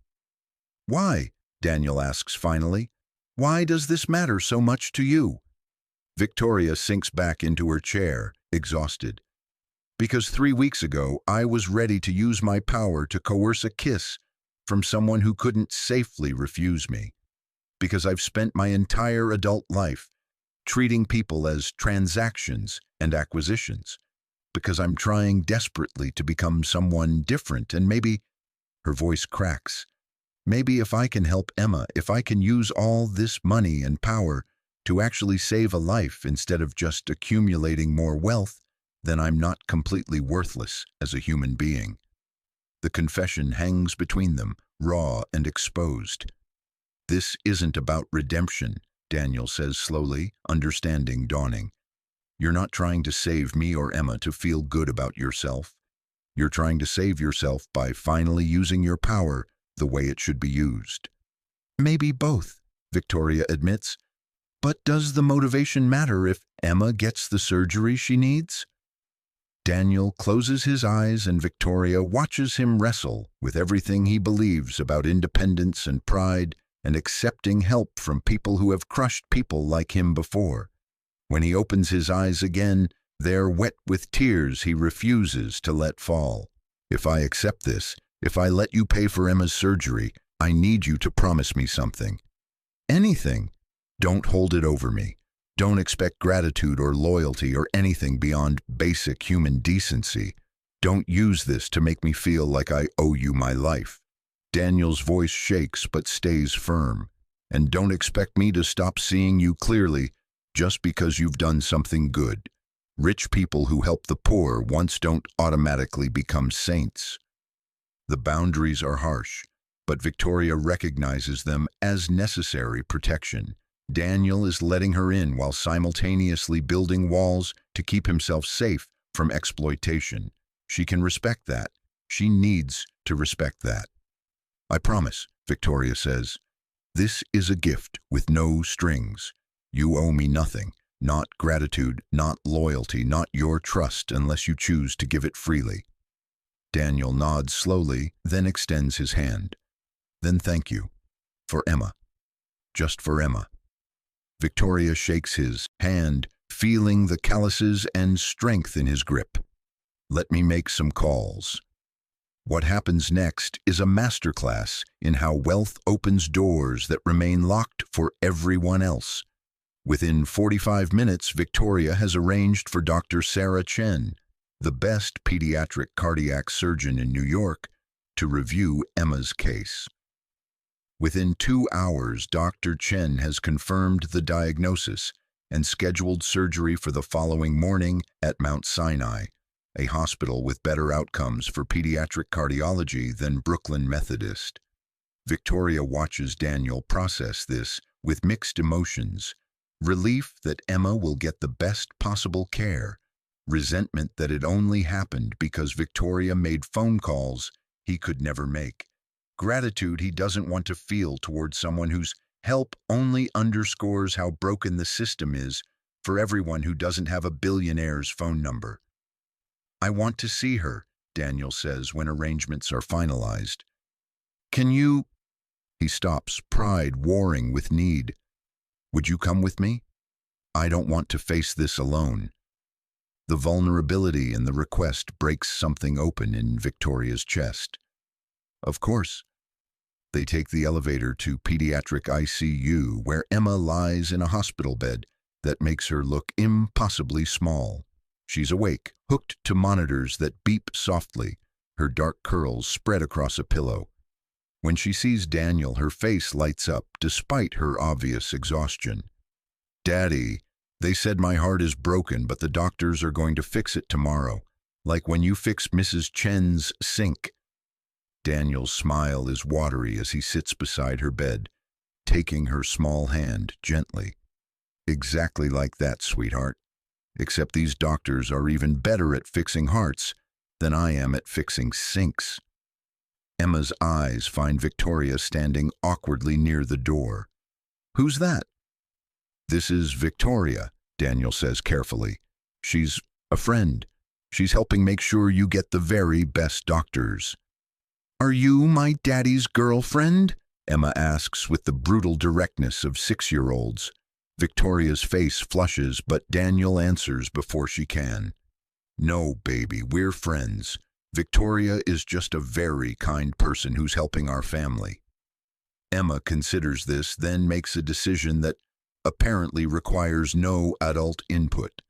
Why? Daniel asks finally. Why does this matter so much to you? Victoria sinks back into her chair, exhausted. Because 3 weeks ago, I was ready to use my power to coerce a kiss from someone who couldn't safely refuse me. Because I've spent my entire adult life treating people as transactions and acquisitions. Because I'm trying desperately to become someone different, and maybe, her voice cracks, maybe if I can help Emma, if I can use all this money and power to actually save a life instead of just accumulating more wealth, then I'm not completely worthless as a human being. The confession hangs between them, raw and exposed. This isn't about redemption, Daniel says slowly, understanding dawning. You're not trying to save me or Emma to feel good about yourself. You're trying to save yourself by finally using your power the way it should be used. Maybe both, Victoria admits. But does the motivation matter if Emma gets the surgery she needs? Daniel closes his eyes and Victoria watches him wrestle with everything he believes about independence and pride and accepting help from people who have crushed people like him before. When he opens his eyes again, they're wet with tears he refuses to let fall. If I accept this, if I let you pay for Emma's surgery, I need you to promise me something. Anything. Don't hold it over me. Don't expect gratitude or loyalty or anything beyond basic human decency. Don't use this to make me feel like I owe you my life. Daniel's voice shakes but stays firm. And don't expect me to stop seeing you clearly just because you've done something good. Rich people who help the poor once don't automatically become saints. The boundaries are harsh, but Victoria recognizes them as necessary protection. Daniel is letting her in while simultaneously building walls to keep himself safe from exploitation. She can respect that. She needs to respect that. I promise, Victoria says. This is a gift with no strings. You owe me nothing, not gratitude, not loyalty, not your trust unless you choose to give it freely. Daniel nods slowly, then extends his hand. Then thank you. For Emma. Just for Emma. Victoria shakes his hand, feeling the calluses and strength in his grip. Let me make some calls. What happens next is a masterclass in how wealth opens doors that remain locked for everyone else. Within 45 minutes, Victoria has arranged for Dr. Sarah Chen, the best pediatric cardiac surgeon in New York, to review Emma's case. Within 2 hours, Dr. Chen has confirmed the diagnosis and scheduled surgery for the following morning at Mount Sinai, a hospital with better outcomes for pediatric cardiology than Brooklyn Methodist. Victoria watches Daniel process this with mixed emotions: relief that Emma will get the best possible care, resentment that it only happened because Victoria made phone calls he could never make, gratitude he doesn't want to feel towards someone whose help only underscores how broken the system is for everyone who doesn't have a billionaire's phone number. "I want to see her," Daniel says when arrangements are finalized. "Can you—" He stops, pride warring with need. "Would you come with me? I don't want to face this alone." The vulnerability in the request breaks something open in Victoria's chest. "Of course." They take the elevator to pediatric ICU, where Emma lies in a hospital bed that makes her look impossibly small. She's awake, hooked to monitors that beep softly, her dark curls spread across a pillow. When she sees Daniel, her face lights up despite her obvious exhaustion. "Daddy, they said my heart is broken, but the doctors are going to fix it tomorrow, like when you fixed Mrs. Chen's sink." Daniel's smile is watery as he sits beside her bed, taking her small hand gently. "Exactly like that, sweetheart. Except these doctors are even better at fixing hearts than I am at fixing sinks." Emma's eyes find Victoria standing awkwardly near the door. "Who's that?" "This is Victoria," Daniel says carefully. "She's a friend. She's helping make sure you get the very best doctors." "Are you my daddy's girlfriend?" Emma asks with the brutal directness of 6-year-olds. Victoria's face flushes, but Daniel answers before she can. "No, baby, we're friends. Victoria is just a very kind person who's helping our family." Emma considers this, then makes a decision that apparently requires no adult input.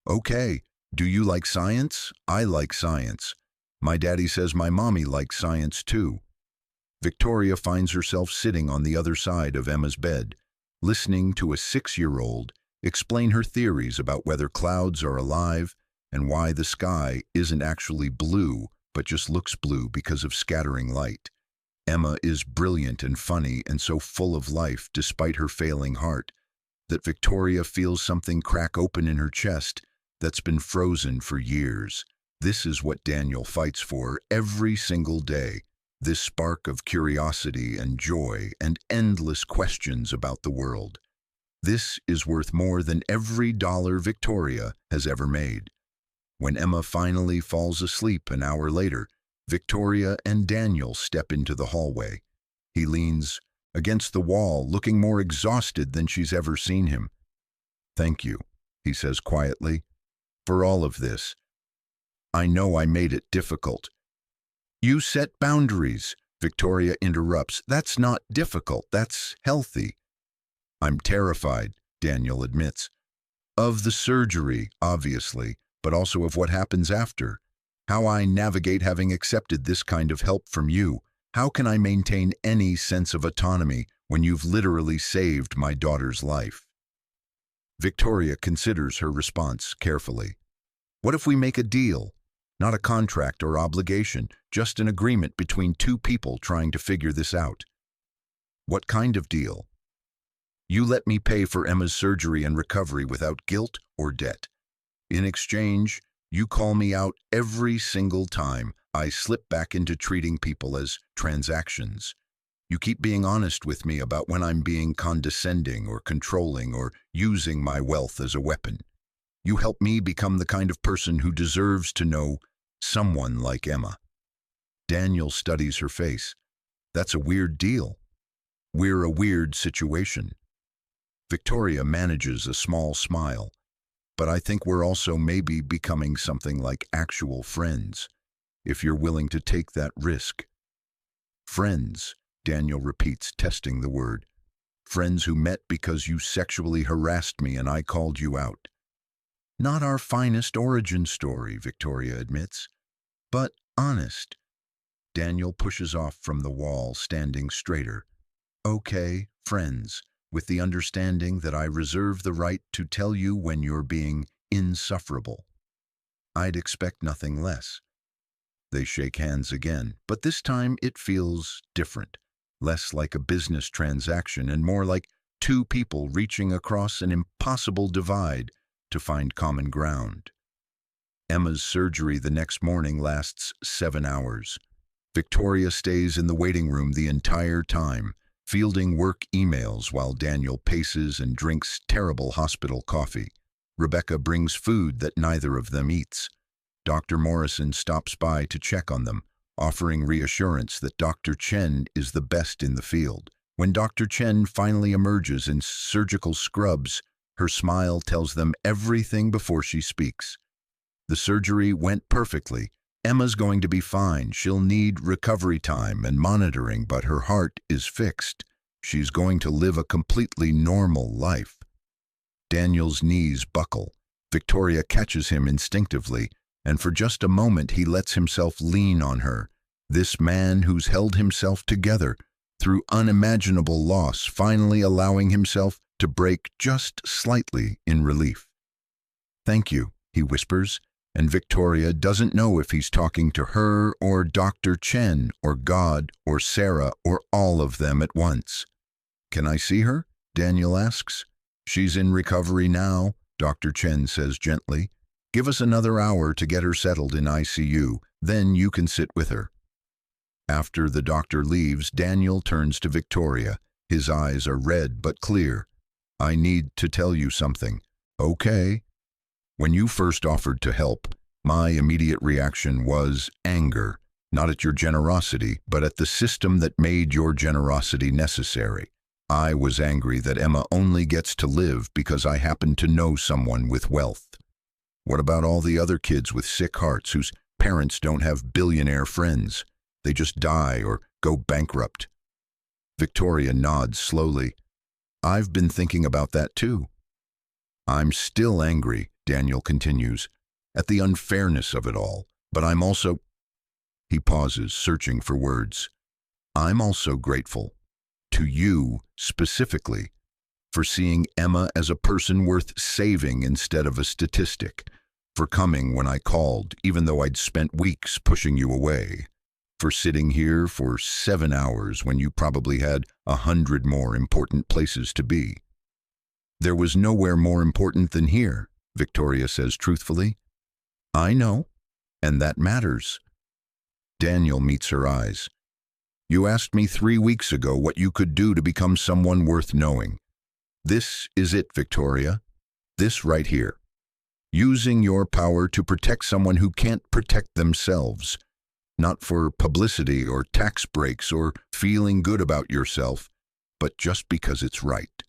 "Okay, do you like science? I like science. My daddy says my mommy likes science too." Victoria finds herself sitting on the other side of Emma's bed, listening to a 6-year-old explain her theories about whether clouds are alive and why the sky isn't actually blue but just looks blue because of scattering light. Emma is brilliant and funny and so full of life despite her failing heart that Victoria feels something crack open in her chest that's been frozen for years. This is what Daniel fights for every single day, this spark of curiosity and joy and endless questions about the world. This is worth more than every dollar Victoria has ever made. When Emma finally falls asleep an hour later, Victoria and Daniel step into the hallway. He leans against the wall, looking more exhausted than she's ever seen him. "Thank you," he says quietly, "for all of this. I know I made it difficult." "You set boundaries," Victoria interrupts. "That's not difficult, that's healthy." "I'm terrified," Daniel admits. "Of the surgery, obviously, but also of what happens after. How I navigate having accepted this kind of help from you. How can I maintain any sense of autonomy when you've literally saved my daughter's life?" Victoria considers her response carefully. "What if we make a deal? Not a contract or obligation, just an agreement between two people trying to figure this out." "What kind of deal?" "You let me pay for Emma's surgery and recovery without guilt or debt. In exchange, you call me out every single time I slip back into treating people as transactions. You keep being honest with me about when I'm being condescending or controlling or using my wealth as a weapon. You help me become the kind of person who deserves to know someone like Emma." Daniel studies her face. "That's a weird deal. We're a weird situation." Victoria manages a small smile. "But I think we're also maybe becoming something like actual friends. if you're willing to take that risk. Friends, Daniel repeats, testing the word. Friends who met because you sexually harassed me and I called you out. Not our finest origin story, Victoria admits, but honest. Daniel pushes off from the wall, standing straighter. Okay, friends, with the understanding that I reserve the right to tell you when you're being insufferable. I'd expect nothing less. They shake hands again, but this time it feels different, less like a business transaction and more like two people reaching across an impossible divide to find common ground. Emma's surgery the next morning lasts 7 hours. Victoria stays in the waiting room the entire time, fielding work emails while Daniel paces and drinks terrible hospital coffee. Rebecca brings food that neither of them eats. Dr. Morrison stops by to check on them, offering reassurance that Dr. Chen is the best in the field. When Dr. Chen finally emerges in surgical scrubs, her smile tells them everything before she speaks. The surgery went perfectly. Emma's going to be fine. She'll need recovery time and monitoring, but her heart is fixed. She's going to live a completely normal life. Daniel's knees buckle. Victoria catches him instinctively, and for just a moment he lets himself lean on her. This man who's held himself together through unimaginable loss, finally allowing himself to break just slightly in relief. Thank you, he whispers, and Victoria doesn't know if he's talking to her or Dr. Chen or God or Sarah or all of them at once. Can I see her? Daniel asks. She's in recovery now, Dr. Chen says gently. Give us another hour to get her settled in ICU, then you can sit with her. After the doctor leaves, Daniel turns to Victoria. His eyes are red but clear. I need to tell you something. Okay. When you first offered to help, my immediate reaction was anger, not at your generosity, but at the system that made your generosity necessary. I was angry that Emma only gets to live because I happen to know someone with wealth. What about all the other kids with sick hearts whose parents don't have billionaire friends? They just die or go bankrupt. Victoria nods slowly. I've been thinking about that too. I'm still angry, Daniel continues, at the unfairness of it all, but I'm also... He pauses, searching for words. I'm also grateful, to you specifically, for seeing Emma as a person worth saving instead of a statistic, for coming when I called, even though I'd spent weeks pushing you away, for sitting here for 7 hours when you probably had 100 more important places to be. There was nowhere more important than here, Victoria says truthfully. I know, and that matters. Daniel meets her eyes. You asked me 3 weeks ago what you could do to become someone worth knowing. This is it, Victoria. This right here. Using your power to protect someone who can't protect themselves. Not for publicity or tax breaks or feeling good about yourself, but just because it's right.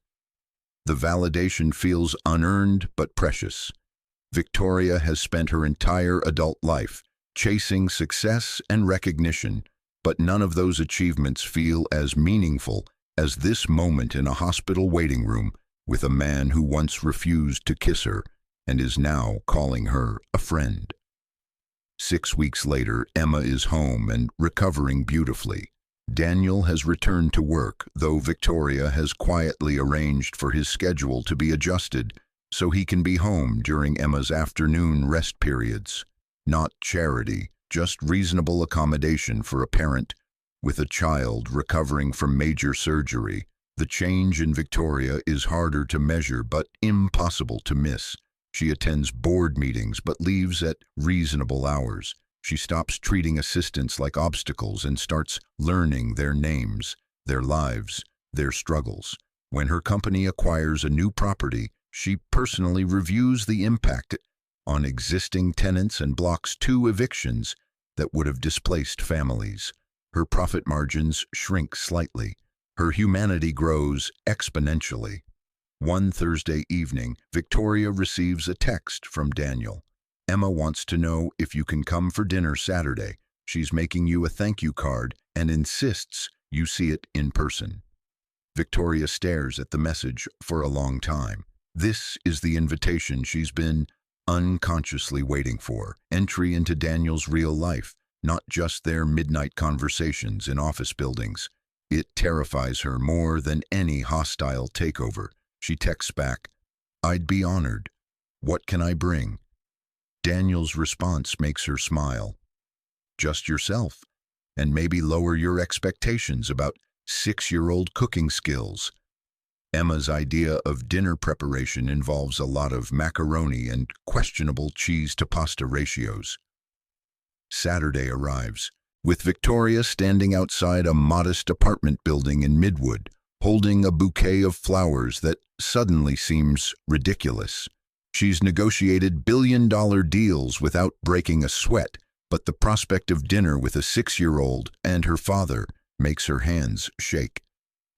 The validation feels unearned but precious. Victoria has spent her entire adult life chasing success and recognition, but none of those achievements feel as meaningful as this moment in a hospital waiting room with a man who once refused to kiss her and is now calling her a friend. 6 weeks later, Emma is home and recovering beautifully. Daniel has returned to work, though Victoria has quietly arranged for his schedule to be adjusted so he can be home during Emma's afternoon rest periods. Not charity, just reasonable accommodation for a parent with a child recovering from major surgery. The change in Victoria is harder to measure but impossible to miss. She attends board meetings but leaves at reasonable hours. She stops treating assistants like obstacles and starts learning their names, their lives, their struggles. When her company acquires a new property, she personally reviews the impact on existing tenants and blocks 2 evictions that would have displaced families. Her profit margins shrink slightly. Her humanity grows exponentially. One Thursday evening, Victoria receives a text from Daniel. Emma wants to know if you can come for dinner Saturday. She's making you a thank you card and insists you see it in person. Victoria stares at the message for a long time. This is the invitation she's been unconsciously waiting for. Entry into Daniel's real life, not just their midnight conversations in office buildings. It terrifies her more than any hostile takeover. She texts back, "I'd be honored. What can I bring?" Daniel's response makes her smile. "Just yourself, and maybe lower your expectations about 6-year-old cooking skills." Emma's idea of dinner preparation involves a lot of macaroni and questionable cheese-to-pasta ratios. Saturday arrives, with Victoria standing outside a modest apartment building in Midwood, holding a bouquet of flowers that suddenly seems ridiculous. She's negotiated billion-dollar deals without breaking a sweat, but the prospect of dinner with a 6-year-old and her father makes her hands shake.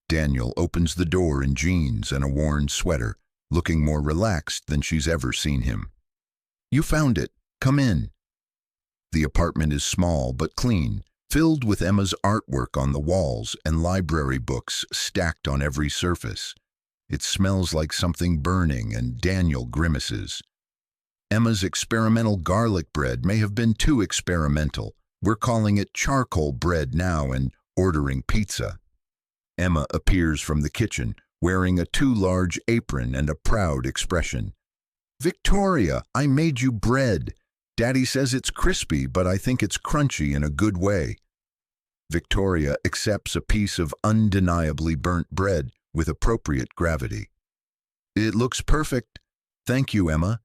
Daniel opens the door in jeans and a worn sweater, looking more relaxed than she's ever seen him. "You found it. Come in." The apartment is small but clean, filled with Emma's artwork on the walls and library books stacked on every surface. It smells like something burning, and Daniel grimaces. Emma's experimental garlic bread may have been too experimental. We're calling it charcoal bread now and ordering pizza. Emma appears from the kitchen, wearing a too large apron and a proud expression. "Victoria, I made you bread. Daddy says it's crispy, but I think it's crunchy in a good way." Victoria accepts a piece of undeniably burnt bread with appropriate gravity. "It looks perfect. Thank you, Emma."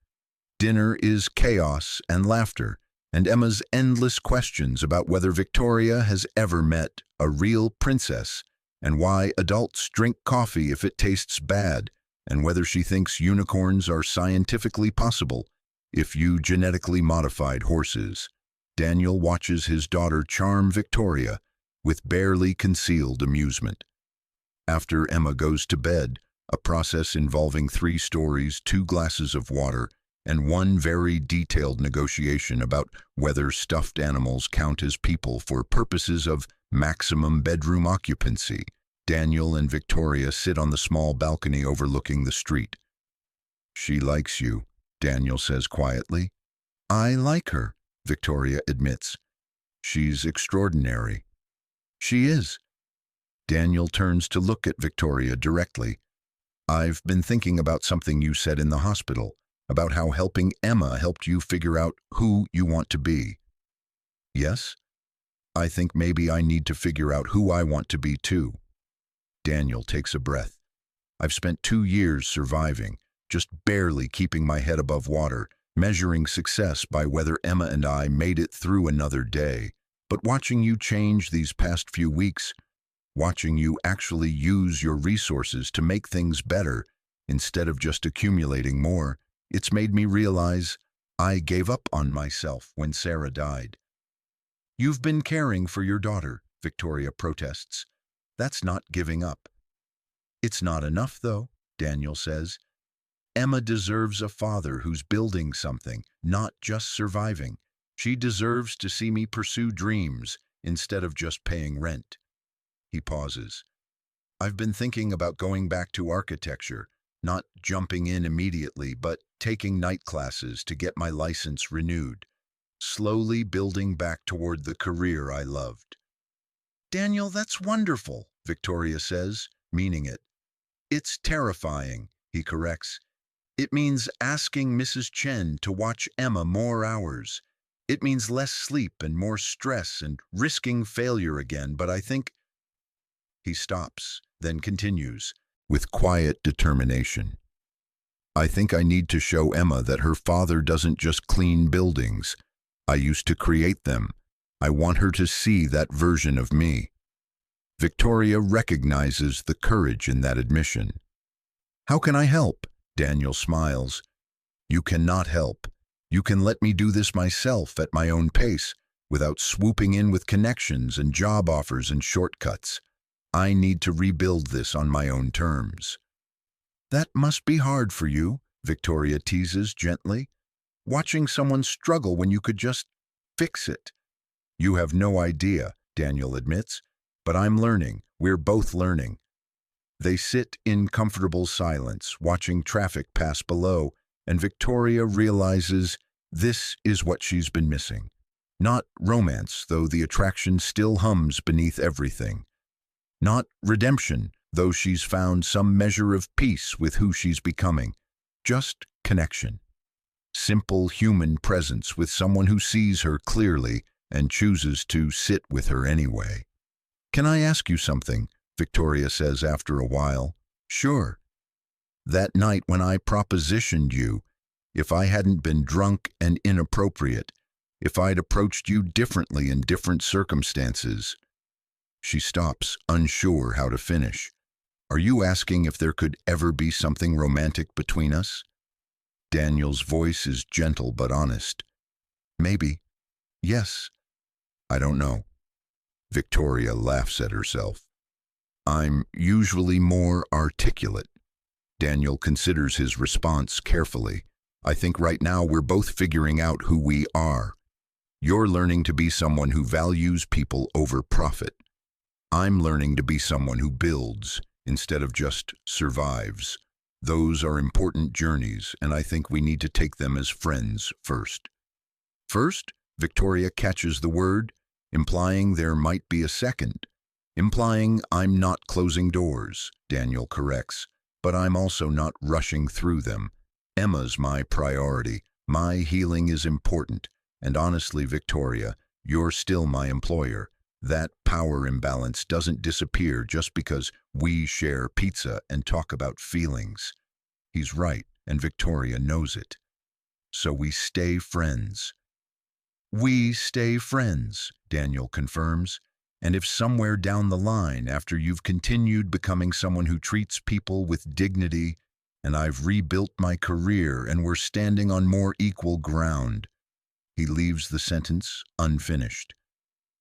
Dinner is chaos and laughter, and Emma's endless questions about whether Victoria has ever met a real princess, and why adults drink coffee if it tastes bad, and whether she thinks unicorns are scientifically possible if you genetically modified horses. Daniel watches his daughter charm Victoria with barely concealed amusement. After Emma goes to bed, a process involving 3 stories, 2 glasses of water, and one very detailed negotiation about whether stuffed animals count as people for purposes of maximum bedroom occupancy. Daniel and Victoria sit on the small balcony overlooking the street. "She likes you," Daniel says quietly. "I like her," Victoria admits. "She's extraordinary." "She is." Daniel turns to look at Victoria directly. "I've been thinking about something you said in the hospital, about how helping Emma helped you figure out who you want to be." "Yes? I think maybe I need to figure out who I want to be too." Daniel takes a breath. "I've spent 2 years surviving, just barely keeping my head above water, measuring success by whether Emma and I made it through another day. But watching you change these past few weeks, watching you actually use your resources to make things better instead of just accumulating more, it's made me realize I gave up on myself when Sarah died." "You've been caring for your daughter," Victoria protests. "That's not giving up." "It's not enough, though," Daniel says. "Emma deserves a father who's building something, not just surviving. She deserves to see me pursue dreams instead of just paying rent." He pauses. "I've been thinking about going back to architecture, not jumping in immediately, but taking night classes to get my license renewed, slowly building back toward the career I loved." "Daniel, that's wonderful," Victoria says, meaning it. "It's terrifying," he corrects. "It means asking Mrs. Chen to watch Emma more hours. It means less sleep and more stress and risking failure again, but I think—" He stops, then continues, with quiet determination. "I think I need to show Emma that her father doesn't just clean buildings. I used to create them. I want her to see that version of me." Victoria recognizes the courage in that admission. "How can I help?" Daniel smiles. "You cannot help. You can let me do this myself at my own pace, without swooping in with connections and job offers and shortcuts. I need to rebuild this on my own terms." "That must be hard for you," Victoria teases gently. "Watching someone struggle when you could just fix it." You have no idea, Daniel admits, but I'm learning. We're both learning. They sit in comfortable silence, watching traffic pass below, and Victoria realizes this is what she's been missing. Not romance, though the attraction still hums beneath everything. Not redemption, though she's found some measure of peace with who she's becoming. Just connection. Simple human presence with someone who sees her clearly and chooses to sit with her anyway. "Can I ask you something?" Victoria says after a while. "Sure." "That night when I propositioned you, if I hadn't been drunk and inappropriate, if I'd approached you differently in different circumstances." She stops, unsure how to finish. "Are you asking if there could ever be something romantic between us?" Daniel's voice is gentle but honest. "Maybe. Yes. I don't know." Victoria laughs at herself. "I'm usually more articulate." Daniel considers his response carefully. "I think right now we're both figuring out who we are. You're learning to be someone who values people over profit. I'm learning to be someone who builds instead of just survives. Those are important journeys, and I think we need to take them as friends first." "First?" Victoria catches the word, implying there might be a second. "Implying I'm not closing doors," Daniel corrects, "but I'm also not rushing through them. Emma's my priority. My healing is important. And honestly, Victoria, you're still my employer. That power imbalance doesn't disappear just because we share pizza and talk about feelings." He's right, and Victoria knows it. "So we stay friends." "We stay friends," Daniel confirms. "And if somewhere down the line, after you've continued becoming someone who treats people with dignity, and I've rebuilt my career and we're standing on more equal ground." He leaves the sentence unfinished.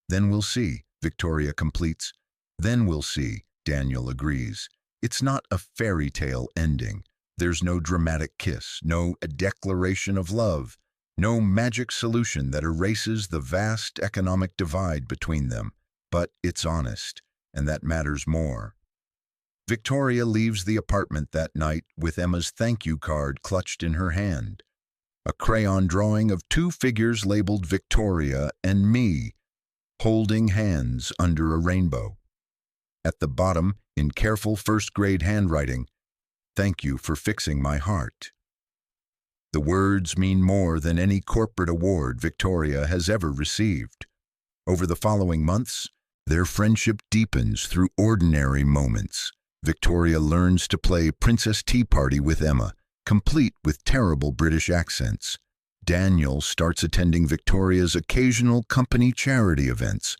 "Then we'll see," Victoria completes. "Then we'll see," Daniel agrees. It's not a fairy tale ending. There's no dramatic kiss, no declaration of love, no magic solution that erases the vast economic divide between them. But it's honest, and that matters more. Victoria leaves the apartment that night with Emma's thank you card clutched in her hand. A crayon drawing of two figures labeled Victoria and me, holding hands under a rainbow. At the bottom, in careful first-grade handwriting, "Thank you for fixing my heart." The words mean more than any corporate award Victoria has ever received. Over the following months, their friendship deepens through ordinary moments. Victoria learns to play Princess Tea Party with Emma, complete with terrible British accents. Daniel starts attending Victoria's occasional company charity events,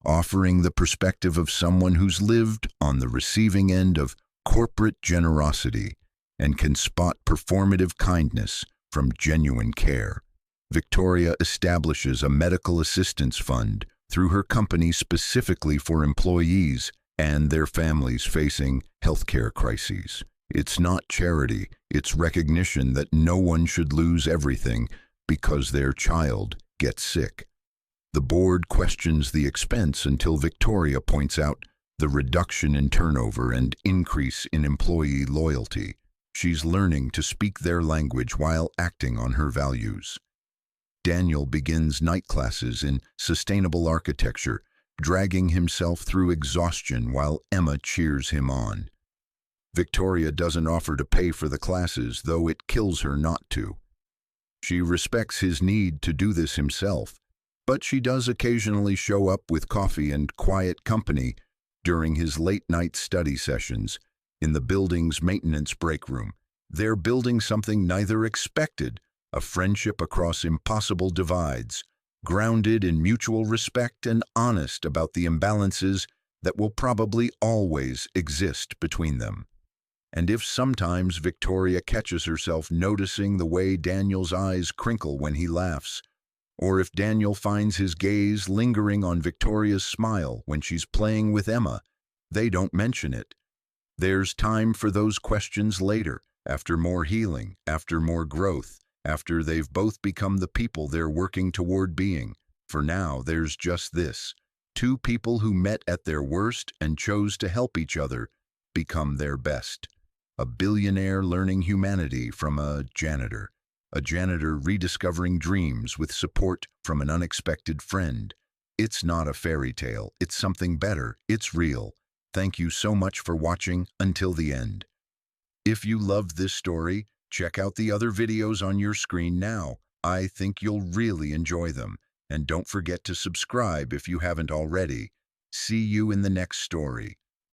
offering the perspective of someone who's lived on the receiving end of corporate generosity and can spot performative kindness from genuine care. Victoria establishes a medical assistance fund through her company specifically for employees and their families facing healthcare crises. It's not charity, it's recognition that no one should lose everything because their child gets sick. The board questions the expense until Victoria points out the reduction in turnover and increase in employee loyalty. She's learning to speak their language while acting on her values. Daniel begins night classes in sustainable architecture, dragging himself through exhaustion while Emma cheers him on. Victoria doesn't offer to pay for the classes, though it kills her not to. She respects his need to do this himself, but she does occasionally show up with coffee and quiet company during his late-night study sessions in the building's maintenance break room. They're building something neither expected, a friendship across impossible divides, grounded in mutual respect and honest about the imbalances that will probably always exist between them. And if sometimes Victoria catches herself noticing the way Daniel's eyes crinkle when he laughs, or if Daniel finds his gaze lingering on Victoria's smile when she's playing with Emma, they don't mention it. There's time for those questions later, after more healing, after more growth, after they've both become the people they're working toward being. For now, there's just this. Two people who met at their worst and chose to help each other become their best. A billionaire learning humanity from a janitor. A janitor rediscovering dreams with support from an unexpected friend. It's not a fairy tale. It's something better. It's real. Thank you so much for watching until the end. If you loved this story, check out the other videos on your screen now. I think you'll really enjoy them. And don't forget to subscribe if you haven't already. See you in the next story.